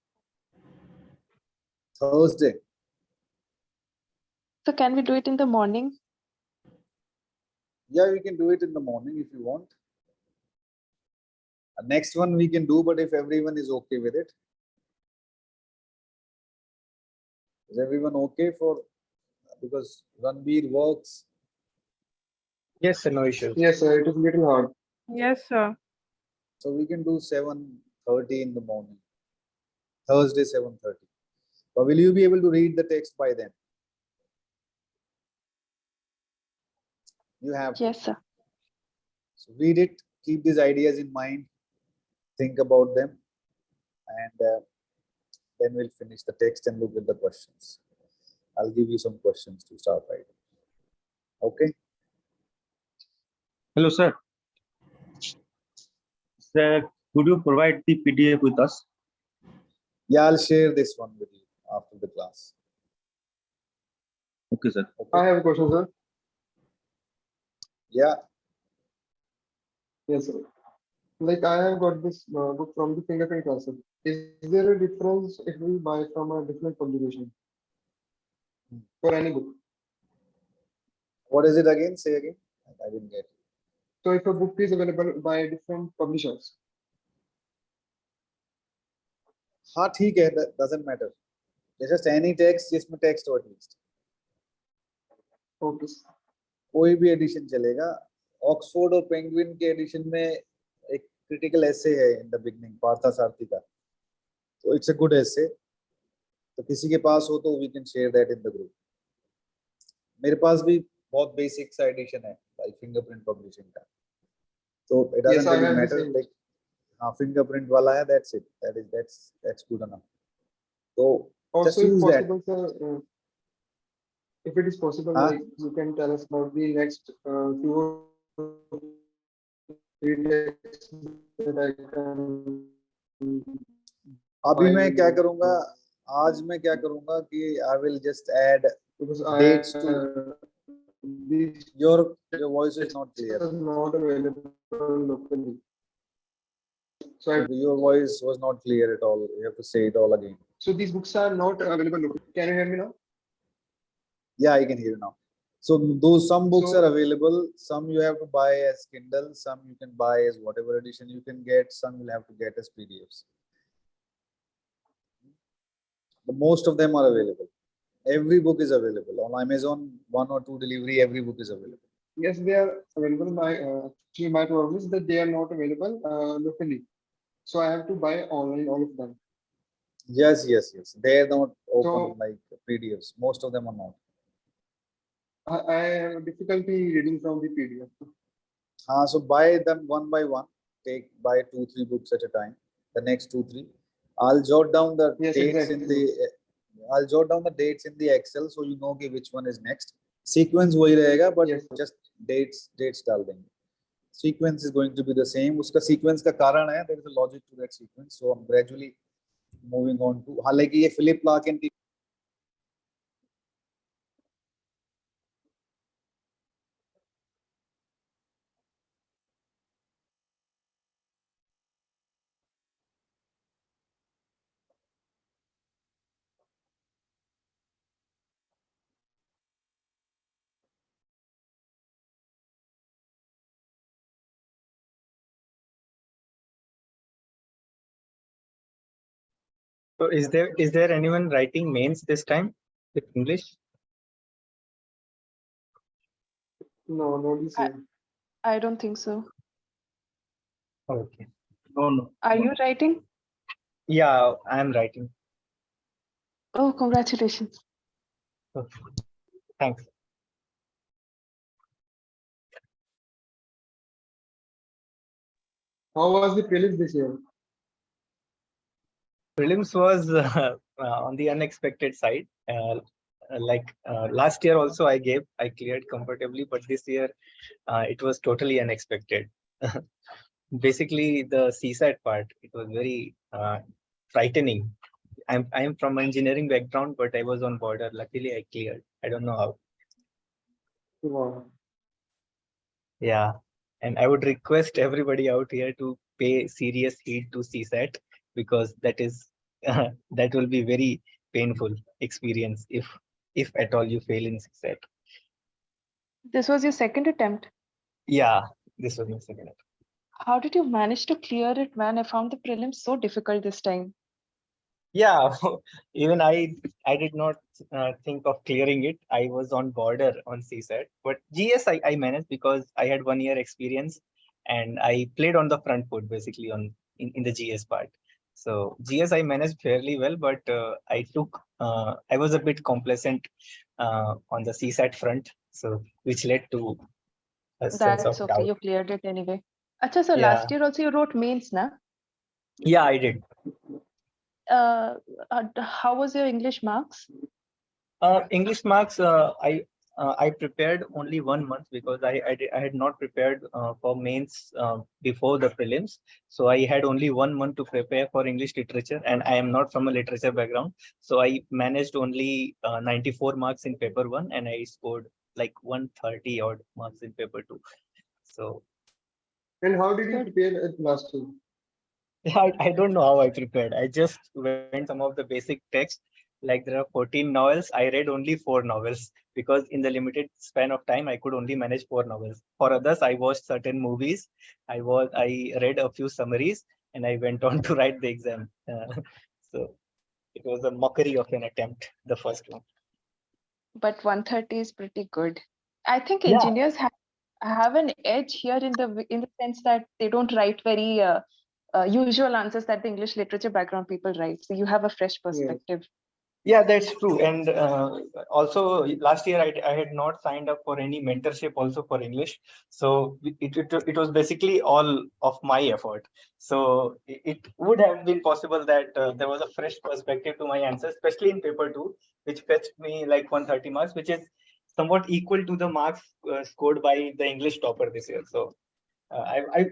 Thursday. So can we do it in the morning? Yeah, we can do it in the morning if you want. Next one we can do, but if everyone is okay with it. Is everyone okay for, because Ranbir works? Yes, sir, no issues. Yes, sir, it is little hard. Yes, sir. So we can do 7:30 in the morning. Thursday, 7:30. But will you be able to read the text by then? You have to. Yes, sir. So read it, keep these ideas in mind, think about them, and then we'll finish the text and look at the questions. I'll give you some questions to start writing. Okay? Hello, sir. Sir, could you provide the PDF with us? Yeah, I'll share this one with you after the class. Okay, sir. Okay? I have a question, sir. Yeah. Yes, sir. Like I have got this book from the fingerprint classes. Is there a difference if we buy from a different publication for any book? What is it again? Say again. I didn't get it. So if a book is available by different publishers, हाँ ठीक है, that doesn't matter. It's just any text जिसमें text हो at least. okay. कोई भी addition चलेगा. Oxford और penguin के एडिशन में एक क्रिटिकल एसे है इन द बिगनिंग पार्थसारथी का, तो इट्स अ गुड एसे. तो किसी के पास हो तो we can share that in the group. मेरे पास भी बहुत बेसिक सा एडिशन है भाई फिंगरप्रिंट पब्लिशिंग का, तो it Yes, doesn't I really have the matter. same. Like हाँ फिंगरप्रिंट वाला है, that's it, that's good enough. तो Also, just if use that. possible, sir, if it is possible, Huh? like you can tell us about the next 2 or 3 texts that I can. अभी मैं क्या find, करूंगा, आज मैं क्या करूंगा कि I will just add because dates to these your voice is not clear. are not available locally. So Your voice was not clear at all. You have to say it all again. so these books are not available locally. Can you hear me now? Yeah, I can hear you now. So those some books So- are available. Some you have to buy as Kindle. Some you can buy as whatever edition you can get. Some you'll have to get as PDFs. But most of them are available. Every book is available on Amazon. 1 or 2 delivery. Every book is available. Yes, they are available. Actually, my problem is that they are not available locally. So I have to buy online all of them. Yes. They're not open So- like PDFs. Most of them are not. I have difficulty reading from the PDF. So buy them one by one. Buy 2-3 books at a time. The next 2-3. I'll jot down the Yes, dates in exactly. the. I'll jot down the dates in the Excel so you know which one is next. Sequence वही रहेगा, but Yes, sir. just dates डाल देंगे. Sequence is going to be the same. उसका sequence का कारण है, there is a logic to that sequence. So I'm gradually moving on to. हालांकि ये Philip Larkin की So is there anyone writing mains this time with English? No, not the same. I don't think so. Okay. No. Are you writing? Yeah, I am writing. Oh, congratulations. Okay. Thanks. How was the prelims this year? Prelims was on the unexpected side. Last year also I cleared comfortably, but this year it was totally unexpected. Basically, the CSAT part, it was very frightening. I'm from engineering background, but I was on border. Luckily, I cleared. I don't know how. Wow. Yeah, and I would request everybody out here to pay serious heed to CSAT, because that is that will be very painful experience if at all you fail in CSAT. This was your second attempt. Yeah, this was my second attempt. How did you manage to clear it, man? I found the prelims so difficult this time. Yeah, even I did not think of clearing it. I was on border on CSAT, but GS I managed because I had 1 year experience and I played on the front foot basically in the GS part. So GS I managed fairly well, but I was a bit complacent on the CSAT front, so which led to a sense That's of okay. doubt. You cleared it anyway. Acha, so Yeah. last year also you wrote mains, na? Yeah, I did. How was your English marks? English marks, I prepared only 1 month because I had not prepared for mains before the prelims. So I had only 1 month to prepare for English literature, and I am not from a literature background. So I managed only 94 marks in paper 1, and I scored like 130 odd marks in paper 2. So And how did you Good. prepare it last year? I don't know how I prepared. I just went some of the basic text. Like there are 14 novels. I read only 4 novels because in the limited span of time, I could only manage 4 novels. For others, I watched certain movies. I read a few summaries and I went on to write the exam. So it was a mockery of an attempt, the first one. But 130 is pretty good. I think Yeah, engineers have an edge here in the sense that they don't write very usual answers that the English literature background people write. So you have a fresh Yes. perspective. yeah, that's true. And also last year I had not signed up for any mentorship also for English. So it was basically all of my effort. So it would have been possible that there was a fresh perspective to my answer, especially in paper 2, which fetched me like 130 marks, which is somewhat equal to the marks scored by the English topper this year. So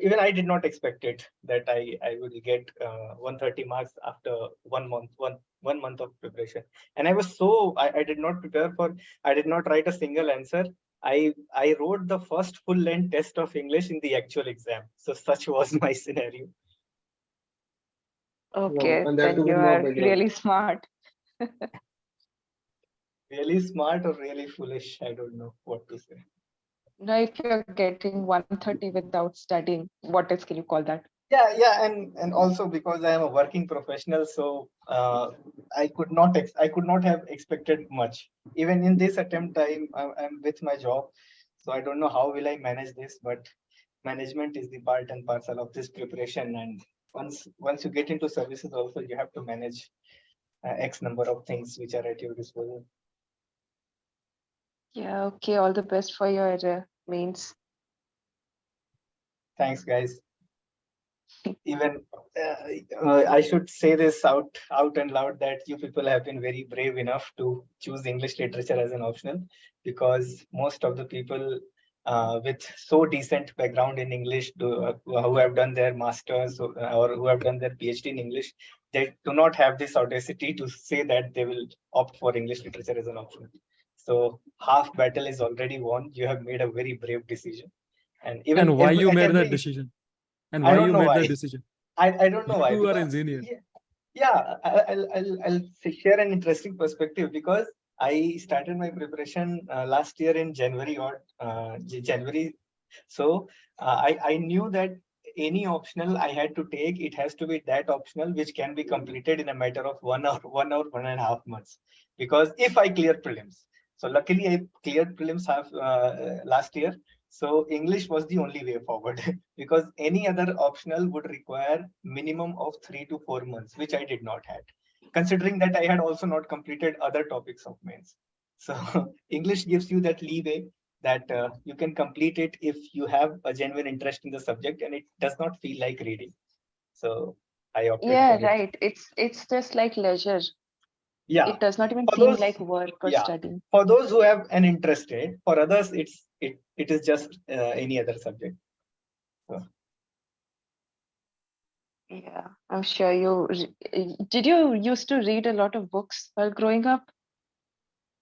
even I did not expect it that I would get 130 marks after 1 month, one month of preparation. And I was so I did not prepare for, I did not write a single answer. I wrote the first full length test of English in the actual exam. So such was my scenario. Wow. Okay, And that then too you with no are background. really smart. Really smart or really foolish? I don't know what to say. Now, if you're getting 130 without studying, what else can you call that? Yeah, and also because I am a working professional, so I could not have expected much. Even in this attempt, I'm with my job, so I don't know how will I manage this. But management is the part and parcel of this preparation, and once you get into services, also you have to manage X number of things which are at your disposal. Yeah, okay, all the best for your mains. Thanks, guys. Even I should say this out and loud that you people have been very brave enough to choose English literature as an optional, because most of the people with so decent background in English who have done their masters or who have done their PhD in English, they do not have this audacity to say that they will opt for English literature as an optional. So half battle is already won. You have made a very brave decision, and even And why you made that every decision? And I why don't you know made why. that decision? I don't know why, You are because engineer. I'll share an interesting perspective, because I started my preparation last year in January or January. So I knew that any optional I had to take, it has to be that optional which can be completed in a matter of 1 and a half months. Because if I clear prelims, so luckily I cleared prelims last year. So English was the only way forward. Because any other optional would require minimum of 3 to 4 months, which I did not have, considering that I had also not completed other topics of mains. So English gives you that leeway that you can complete it if you have a genuine interest in the subject and it does not feel like reading. So I opted Yeah, for it. right. It's just like leisure. Yeah, It does not even for seem those, like work or yeah, studying. for those who have an interest, for others, it is just any other subject. So, Yeah, I'm sure did you used to read a lot of books while growing up?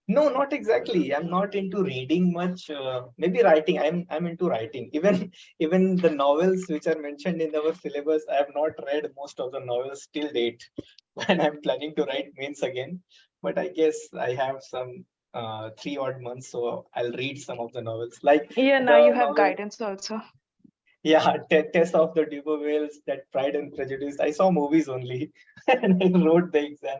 no, not exactly. I'm not into reading much. Maybe writing. I'm into writing. Even the novels which are mentioned in our syllabus, I have not read most of the novels till date. When I'm planning to write mains again, but I guess I have some 3 odd months, so I'll read some of the novels, like Yeah, now the you have novel. guidance also. Yeah, Tess of the D'Urbervilles, that Pride and Prejudice. I saw movies only, and I wrote the exam.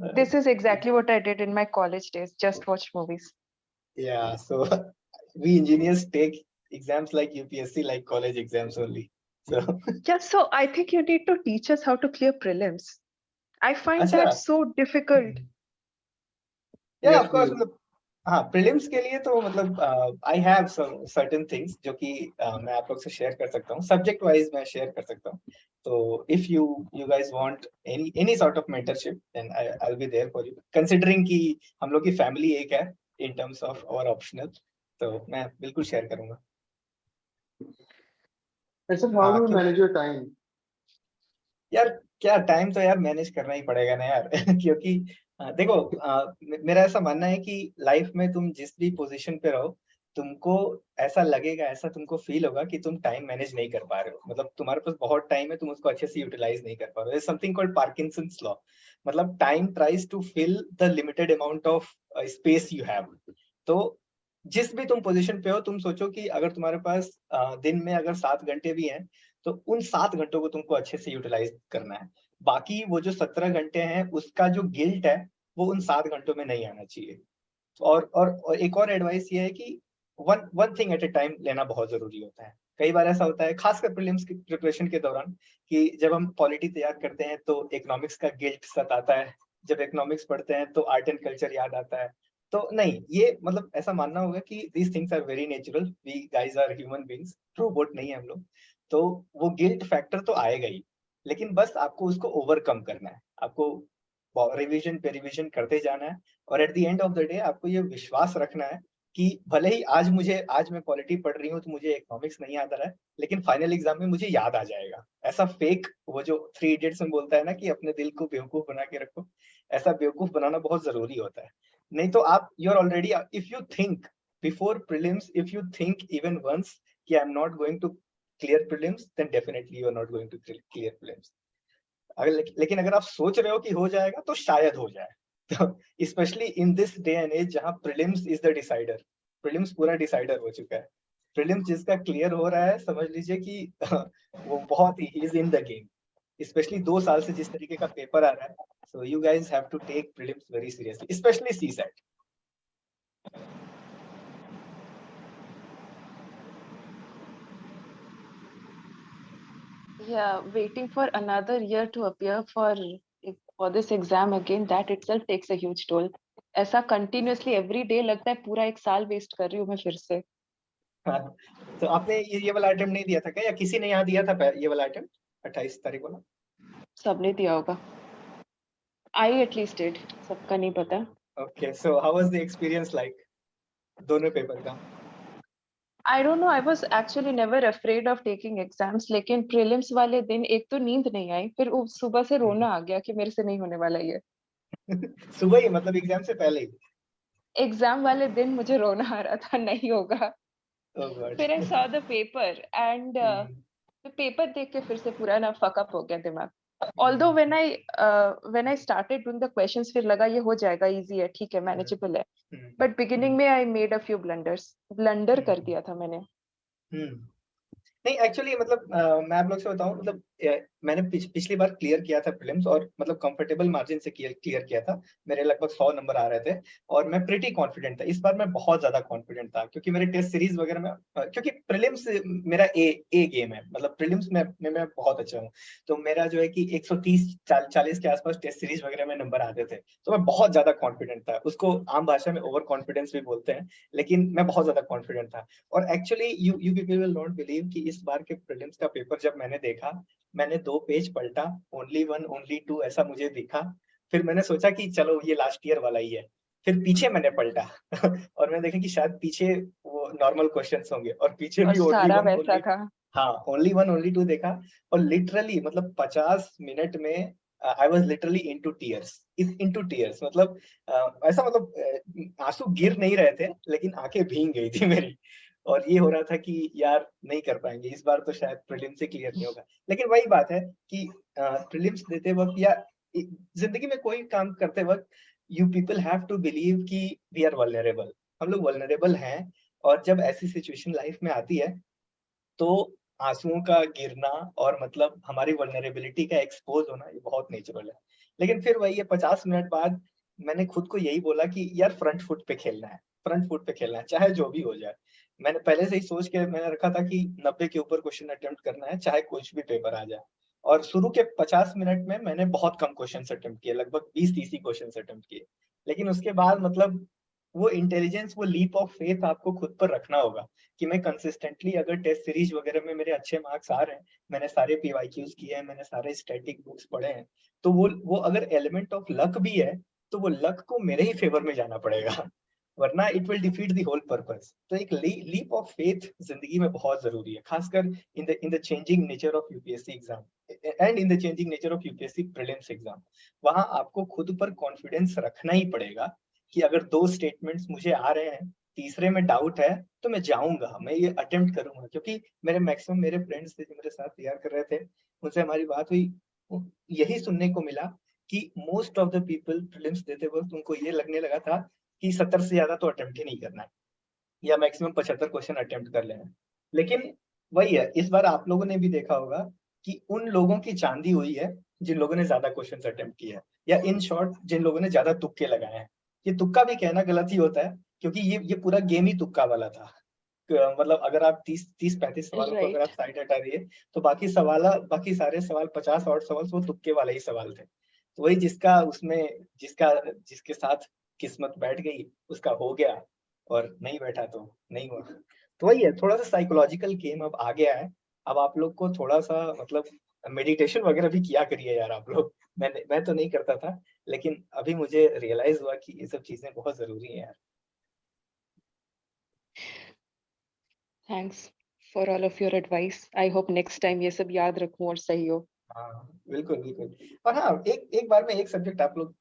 Uh, This is exactly what I did in my college days, just watch movies. yeah, so we engineers take exams like UPSC, like college exams only. So, Yeah, so I think you need to teach us how to clear prelims. I find that अच्छा, so difficult. yeah, Yes, of course. please. मतलब हाँ, prelims के लिए तो मतलब I have some certain things जो कि मैं आप लोग से share कर सकता हूँ. Subject wise मैं share कर सकता हूँ. So if you guys want any sort of mentorship, then I'll be there for you. Considering कि हम लोग की family एक है in terms of our optional, तो मैं बिल्कुल share करूँगा. And sir, how हाँ, do you क्यों? manage your time? यार क्या टाइम तो यार मैनेज करना ही पड़ेगा ना यार. क्योंकि देखो मेरा ऐसा मानना है कि लाइफ में तुम जिस भी पोजीशन पे रहो, तुमको ऐसा लगेगा, ऐसा तुमको फील होगा कि तुम टाइम मैनेज नहीं कर पा रहे हो, मतलब तुम्हारे पास बहुत टाइम है, तुम उसको अच्छे से यूटिलाइज नहीं कर पा रहे हो। समथिंग कॉल्ड पार्किंसंस लॉ, मतलब time tries to fill the limited amount of space you have. तो जिस भी तुम पोजीशन पे हो, तुम सोचो कि अगर तुम्हारे पास दिन में अगर 7 घंटे भी हैं, तो उन 7 घंटों को तुमको अच्छे से यूटिलाइज करना है। बाकी वो जो 17 घंटे हैं, उसका जो गिल्ट है वो उन 7 घंटों में नहीं आना चाहिए। और एक और एडवाइस ये है कि one thing at A time लेना बहुत जरूरी होता है। कई बार ऐसा होता है, खासकर प्रीलिम्स की प्रिपरेशन के दौरान, कि जब हम पॉलिटी तैयार करते हैं तो इकोनॉमिक्स का गिल्ट सताता है, जब इकोनॉमिक्स पढ़ते हैं तो आर्ट एंड कल्चर याद आता है। तो नहीं, ये मतलब ऐसा मानना होगा कि these things are very natural, we guys are human beings, robot नहीं है हम लोग। तो वो गिल्ट फैक्टर तो आएगा ही, लेकिन बस आपको उसको ओवरकम करना है, आपको रिवीजन पे रिवीजन करते जाना है। और at the end of the day आपको ये विश्वास रखना है कि भले ही आज मैं पॉलिटी पढ़ रही हूँ तो मुझे इकोनॉमिक्स नहीं याद आ रहा है, लेकिन फाइनल एग्जाम में मुझे याद आ जाएगा। ऐसा फेक, वो जो 3 इडियट्स में बोलता है ना कि अपने दिल को बेवकूफ बना के रखो, ऐसा बेवकूफ बनाना बहुत जरूरी होता है। नहीं तो आप you are already, if you think before prelims, if you think even once कि I am not going to clear prelims, then definitely you are not going to clear prelims. लेकिन अगर आप सोच रहे हो कि हो जाएगा, तो शायद हो जाए। तो specially in this day and age जहां prelims is the decider, prelims पूरा डिसाइडर हो चुका है। प्रीलिम्स जिसका क्लियर हो रहा है, समझ लीजिए कि वो बहुत he is in the game. Specially 2 साल से जिस तरीके का पेपर आ रहा है, so you guys have to take prelims very seriously, specially CSAT. Yeah, waiting for another year to appear for this exam again, that itself takes a huge toll. ऐसा continuously every day लगता है पूरा एक साल waste कर रही हूँ मैं फिर से। हाँ, तो आपने ये वाला अटेम्प्ट नहीं दिया था क्या, या किसी ने यहाँ दिया था ये वाला अटेम्प्ट 28 तारीख वाला? सबने दिया होगा। I at least did, सबका नहीं पता। Okay, so how was the experience like दोनों पेपर का? I don't know, I was actually never afraid of taking exams, लेकिन prelims वाले दिन एक तो नींद नहीं आई, फिर सुबह से रोना आ गया कि मेरे से नहीं होने वाला ये। सुबह ही, मतलब एग्जाम से पहले ही? एग्जाम वाले दिन मुझे रोना आ रहा था नहीं होगा। Oh God. फिर I saw the paper and तो पेपर देख के फिर से पूरा ना फकअप हो गया दिमाग। Although when I started doing the questions, फिर लगा ये हो जाएगा, easy है, ठीक है, manageable है। But beginning में I made a few blunders, blunder कर दिया था मैंने। नहीं, एक्चुअली मतलब मैं आप लोग से बताऊं, मतलब मैंने पिछली बार क्लियर किया था प्रीलिम्स, और मतलब कंफर्टेबल मार्जिन से क्लियर किया था। मेरे लगभग 100 नंबर आ रहे थे और मैं प्रिटी कॉन्फिडेंट था। इस बार मैं बहुत ज्यादा कॉन्फिडेंट था, क्योंकि मेरे टेस्ट सीरीज वगैरह में क्योंकि प्रीलिम्स मेरा ए गेम है, मतलब प्रीलिम्स में मैं बहुत अच्छा हूँ। तो मेरा जो है कि 130-40 के आसपास टेस्ट सीरीज वगैरह में नंबर आते थे, तो मैं बहुत ज्यादा कॉन्फिडेंट था। उसको आम भाषा में ओवर कॉन्फिडेंस भी बोलते हैं, लेकिन मैं बहुत ज्यादा कॉन्फिडेंट था। और actually you people will not believe कि इस बार के प्रीलिम्स का पेपर जब मैंने देखा, मैंने 2 पेज पलटा, ओनली 1 ओनली 2 ऐसा मुझे दिखा। फिर मैंने सोचा कि चलो ये लास्ट ईयर वाला ही है। फिर पीछे मैंने पलटा और मैंने देखा कि शायद पीछे वो नॉर्मल क्वेश्चंस होंगे, और पीछे और भी ओनली सारा 1 वैसा ओनली, था। हाँ, ओनली 1 ओनली 2 देखा। और लिटरली मतलब 50 मिनट में I was literally into tears, मतलब ऐसा, मतलब आंसू गिर नहीं रहे थे, लेकिन आंखें भीग गई थी मेरी। और ये हो रहा था कि यार नहीं कर पाएंगे इस बार, तो शायद प्रीलिम्स से क्लियर नहीं होगा। लेकिन वही बात है कि प्रीलिम्स देते वक्त या जिंदगी में कोई काम करते वक्त, you people have to believe कि वी आर वल्नरेबल, हम लोग वल्नरेबल हैं। और जब ऐसी सिचुएशन लाइफ में आती है, तो आंसुओं का गिरना और मतलब हमारी वल्नरेबिलिटी का एक्सपोज होना, ये बहुत नेचुरल है। लेकिन फिर वही है, 50 मिनट बाद मैंने खुद को यही बोला कि यार फ्रंट फुट पे खेलना है, फ्रंट फुट पे खेलना है, चाहे जो भी हो जाए। मैंने पहले से ही सोच के मैंने रखा था कि 90 के ऊपर क्वेश्चन अटेम्प्ट करना है, चाहे कुछ भी पेपर आ जाए। और शुरू के 50 मिनट में मैंने बहुत कम क्वेश्चन अटेम्प्ट किए, लगभग 20-30 ही क्वेश्चन अटेम्प्ट किए। लेकिन उसके बाद मतलब वो इंटेलिजेंस, वो लीप ऑफ फेथ आपको खुद पर रखना होगा कि मैं कंसिस्टेंटली, अगर टेस्ट सीरीज वगैरह में मेरे अच्छे मार्क्स आ रहे हैं, मैंने सारे पीवाईक्यूज किए हैं, मैंने सारे स्टैटिक बुक्स पढ़े हैं, तो वो अगर एलिमेंट ऑफ लक भी है, तो वो लक को मेरे ही फेवर में जाना पड़ेगा, वरना it will defeat the whole purpose. तो एक लीप ऑफ फेथ जिंदगी में बहुत जरूरी है, खासकर in the changing nature of UPSC exam and in the changing nature of UPSC prelims exam. वहां आपको खुद पर कॉन्फिडेंस रखना ही पड़ेगा कि अगर 2 स्टेटमेंट्स मुझे आ रहे हैं, तीसरे में डाउट है तो मैं जाऊंगा, मैं ये अटेम्प्ट करूंगा, क्योंकि मेरे मैक्सिमम मेरे फ्रेंड्स थे जो मेरे साथ तैयार कर रहे थे, उनसे हमारी बात हुई, यही सुनने को मिला कि most of the people prelims देते वक्त उनको ये लगने लगा था कि 70 से ज्यादा तो अटेम्प्ट ही नहीं करना है, या मैक्सिमम 75 क्वेश्चन अटेम्प्ट कर लेना। लेकिन वही है, इस बार आप लोगों ने भी देखा होगा कि उन लोगों की चांदी हुई है जिन लोगों ने ज्यादा क्वेश्चन अटेम्प्ट किया है, या इन शॉर्ट जिन लोगों ने ज्यादा तुक्के लगाए हैं। ये तुक्का भी कहना गलत ही होता है, क्योंकि ये पूरा गेम ही तुक्का वाला था। मतलब अगर आप 30-35 सवालों को अगर आप साइड हटा दिए तो बाकी सारे सवाल 50 सवाल वो तुक्के वाले ही सवाल थे। तो वही जिसके साथ किस्मत बैठ गई उसका हो गया, और नहीं बैठा तो नहीं हुआ। तो वही है, थोड़ा सा साइकोलॉजिकल गेम अब आ गया है। अब आप लोग को थोड़ा सा मतलब मेडिटेशन वगैरह भी किया करिए यार आप लोग। मैं तो नहीं करता था, लेकिन अभी मुझे रियलाइज हुआ कि ये सब चीजें बहुत जरूरी है यार। Thanks for all of your advice. I hope next time ये सब याद रखूं और सही हो। हाँ बिल्कुल बिल्कुल। और हाँ, एक बार में एक सब्जेक्ट आप लोग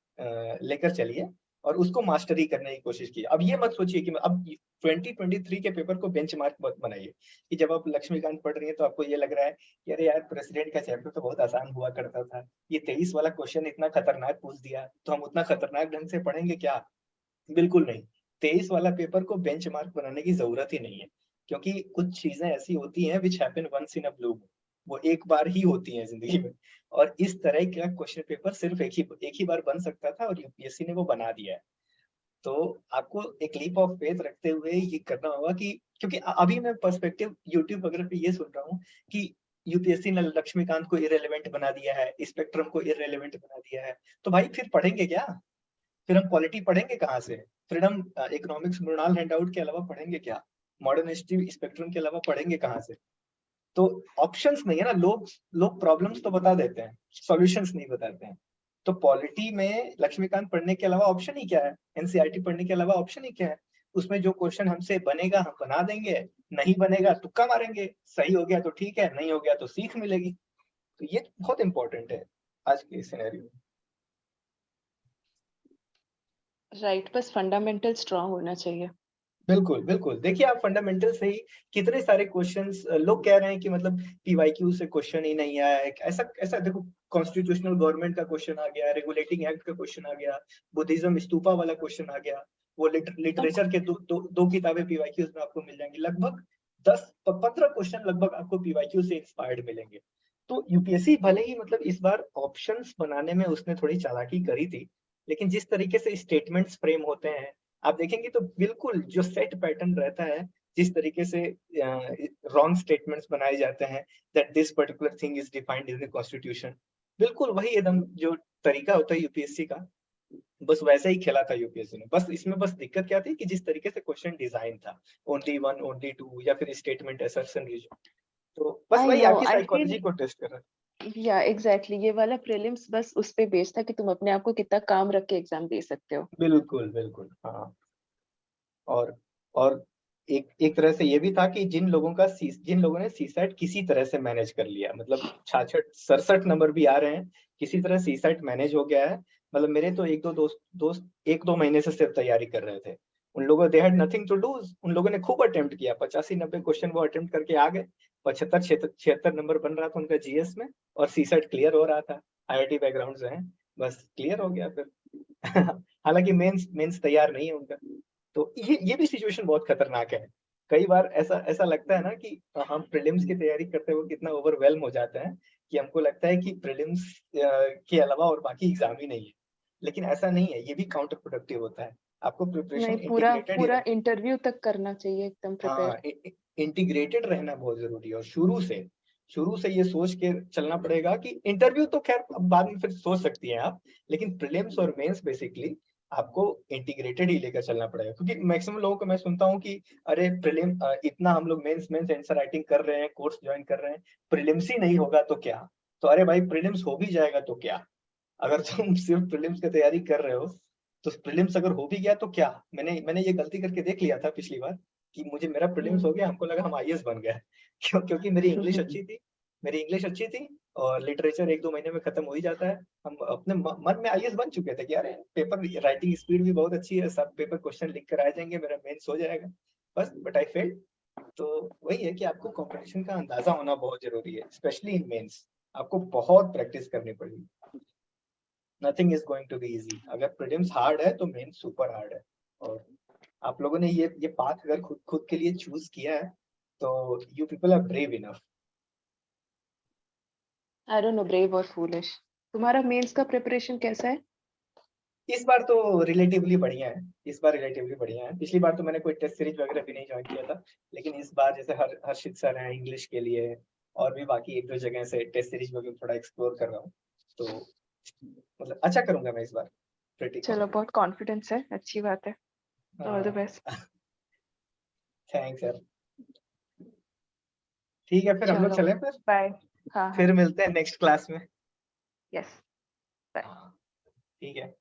लेकर चलिए और उसको मास्टरी करने की कोशिश कीजिए। अब ये मत सोचिए कि अब 2023 के पेपर को बेंचमार्क मत बनाइए कि जब आप लक्ष्मीकांत पढ़ रही है तो आपको ये लग रहा है कि अरे यार प्रेसिडेंट का चैप्टर तो बहुत आसान हुआ करता था, ये 23 वाला क्वेश्चन इतना खतरनाक पूछ दिया तो हम उतना खतरनाक ढंग से पढ़ेंगे क्या? बिल्कुल नहीं। 23 वाला पेपर को बेंचमार्क बनाने की जरूरत ही नहीं है, क्योंकि कुछ चीजें ऐसी होती हैं which happen once in a blue, वो एक बार ही होती हैं जिंदगी में। और इस तरह का क्वेश्चन पेपर सिर्फ एक ही बार बन सकता था और यूपीएससी ने वो बना दिया है। तो आपको एक लीप ऑफ फेथ रखते हुए ये करना होगा कि, क्योंकि अभी मैं पर्सपेक्टिव यूट्यूब वगैरह पे ये सुन रहा हूँ कि यूपीएससी ने लक्ष्मीकांत को इररिलेवेंट बना दिया है, स्पेक्ट्रम को इररिलेवेंट बना दिया है। तो भाई फिर पढ़ेंगे क्या? फिर हम पॉलिटी पढ़ेंगे कहाँ से? फिर हम इकोनॉमिक्स मृणाल हैंडआउट के अलावा पढ़ेंगे क्या? मॉडर्न हिस्ट्री स्पेक्ट्रम के अलावा पढ़ेंगे कहाँ से? तो ऑप्शंस नहीं है ना, लोग प्रॉब्लम्स तो बता देते हैं, सॉल्यूशंस नहीं बताते हैं। तो पॉलिटी में लक्ष्मीकांत पढ़ने के अलावा ऑप्शन ही क्या है? एनसीईआरटी पढ़ने के अलावा ऑप्शन ही क्या है? उसमें जो क्वेश्चन हमसे बनेगा हम बना देंगे, नहीं बनेगा तुक्का मारेंगे, सही हो गया तो ठीक है, नहीं हो गया तो सीख मिलेगी। तो ये बहुत इंपॉर्टेंट है आज के सिनेरियो में। राइट, बस फंडामेंटल स्ट्रांग होना चाहिए। बिल्कुल बिल्कुल। देखिए आप फंडामेंटल से ही कितने सारे क्वेश्चंस लोग कह रहे हैं कि मतलब पीवाईक्यू से क्वेश्चन ही नहीं आया है। ऐसा देखो, कॉन्स्टिट्यूशनल गवर्नमेंट का क्वेश्चन आ गया, रेगुलेटिंग एक्ट का क्वेश्चन आ गया, बुद्धिज्म स्तूपा वाला क्वेश्चन आ गया। वो लिटरेचर के दो किताबें पीवाईक्यूज में आपको मिल जाएंगी, लगभग 10-15 क्वेश्चन लगभग आपको पीवाईक्यू से इंस्पायर्ड मिलेंगे। तो यूपीएससी भले ही मतलब इस बार ऑप्शंस बनाने में उसने थोड़ी चालाकी करी थी, लेकिन जिस तरीके से स्टेटमेंट्स फ्रेम होते हैं आप देखेंगे तो बिल्कुल जो सेट पैटर्न रहता है, जिस तरीके से रॉन्ग स्टेटमेंट्स बनाए जाते हैं, that this particular thing is defined in the constitution, बिल्कुल वही एकदम जो तरीका होता है यूपीएससी का, बस वैसे ही खेला था यूपीएससी ने। बस इसमें बस दिक्कत क्या थी कि जिस तरीके से क्वेश्चन डिजाइन था, ओनली वन ओनली टू या फिर स्टेटमेंट असर्शन रीजन, तो बस आई वही नो, आपकी आई साइकोलॉजी फील को टेस्ट कर रहा है। या एग्जैक्टली ये वाला प्रीलिम्स बस उस पे बेस्ड था कि तुम अपने आप को कितना काम रख के एग्जाम दे सकते हो। बिल्कुल बिल्कुल हाँ। और एक तरह से ये भी था कि जिन लोगों ने सीसैट किसी तरह से मैनेज कर लिया, मतलब 66-67 नंबर भी आ रहे हैं, किसी तरह सीसैट मैनेज हो गया है। मतलब मेरे तो एक दो दोस्त 1-2 महीने से सिर्फ तैयारी कर रहे थे, उन लोगों they had nothing to lose, उन लोगों ने खूब अटेम्प्ट किया, 85-90 क्वेश्चन वो अटेम्प्ट करके आ गए, 75-76 नंबर बन रहा था उनका जीएस में, और सीसैट क्लियर हो रहा था। आईआईटी बैकग्राउंड से हैं, बस क्लियर हो गया फिर। हालांकि मेंस तैयार नहीं है उनका। तो ये भी सिचुएशन बहुत खतरनाक है। कई बार ऐसा लगता है ना कि हम प्रीलिम्स की तैयारी करते हुए कितना ओवरवेल्म हो जाते हैं कि हमको लगता है कि प्रीलिम्स के अलावा और बाकी एग्जाम ही नहीं है, लेकिन ऐसा नहीं है, ये भी काउंटर प्रोडक्टिव होता है। आपको प्रिपरेशन नहीं, पूरा इंटरव्यू तक करना चाहिए एकदम प्रिपेयर। हाँ, इंटीग्रेटेड रहना बहुत जरूरी है, और शुरू से ये सोच के चलना पड़ेगा कि इंटरव्यू तो खैर बाद में फिर सोच सकती हैं आप, लेकिन प्रीलिम्स और मेंस बेसिकली आपको इंटीग्रेटेड ही लेकर चलना पड़ेगा। क्योंकि मैक्सिमम लोगों को मैं सुनता हूँ कि अरे प्रीलिम इतना हम लोग मेंस आंसर राइटिंग कर रहे हैं, कोर्स ज्वाइन कर रहे हैं, प्रीलिम्स ही नहीं होगा तो क्या? तो अरे भाई प्रीलिम्स हो भी जाएगा तो क्या? अगर तुम सिर्फ प्रीलिम्स की तैयारी कर रहे हो तो प्रीलिम्स अगर हो भी गया तो क्या? मैंने ये गलती करके देख लिया था पिछली बार कि मेरा प्रीलिम्स हो गया, हमको लगा हम आईएएस बन गए। क्योंकि मेरी इंग्लिश अच्छी थी, मेरी इंग्लिश अच्छी थी और लिटरेचर 1-2 महीने में खत्म हो ही जाता है। हम अपने मन में आईएएस बन चुके थे कि यार पेपर राइटिंग स्पीड भी बहुत अच्छी है, सब पेपर क्वेश्चन लिख कर आ जाएंगे, मेरा मेंस हो जाएगा बस, बट आई फेल्ड। तो वही है कि आपको कंपटीशन का अंदाजा होना बहुत जरूरी है, स्पेशली इन मेंस। आपको बहुत प्रैक्टिस करनी पड़ेगी। Nothing is going to be easy. अगर प्रीलिम्स हार्ड है तो मेंस सुपर हार्ड है। और आप लोगों ने ये पाथ अगर खुद के लिए चूज किया है तो you people are brave enough. I don't know brave और फूलिश। तुम्हारा मेंस का प्रिपरेशन कैसा है? इस बार तो रिलेटिवली बढ़िया है, इस बार रिलेटिवली बढ़िया है। पिछली बार तो मैंने कोई टेस्ट सीरीज वगैरह भी नहीं ज्वाइन किया था, लेकिन इस बार जैसे हर्षित सर हैं इंग्लिश के लिए, और भी बाकी 1-2 जगह से टेस्ट सीरीज में भी थोड़ा एक्सप्लोर कर रहा हूँ, तो मतलब अच्छा करूंगा मैं इस बार। प्रीटी चलो, बहुत कॉन्फिडेंस है, अच्छी बात है। All the best. Thanks sir. ठीक है, फिर हम लोग चलो, चलें फिर बाय। हाँ हाँ, फिर मिलते हैं नेक्स्ट क्लास में। यस। ठीक है।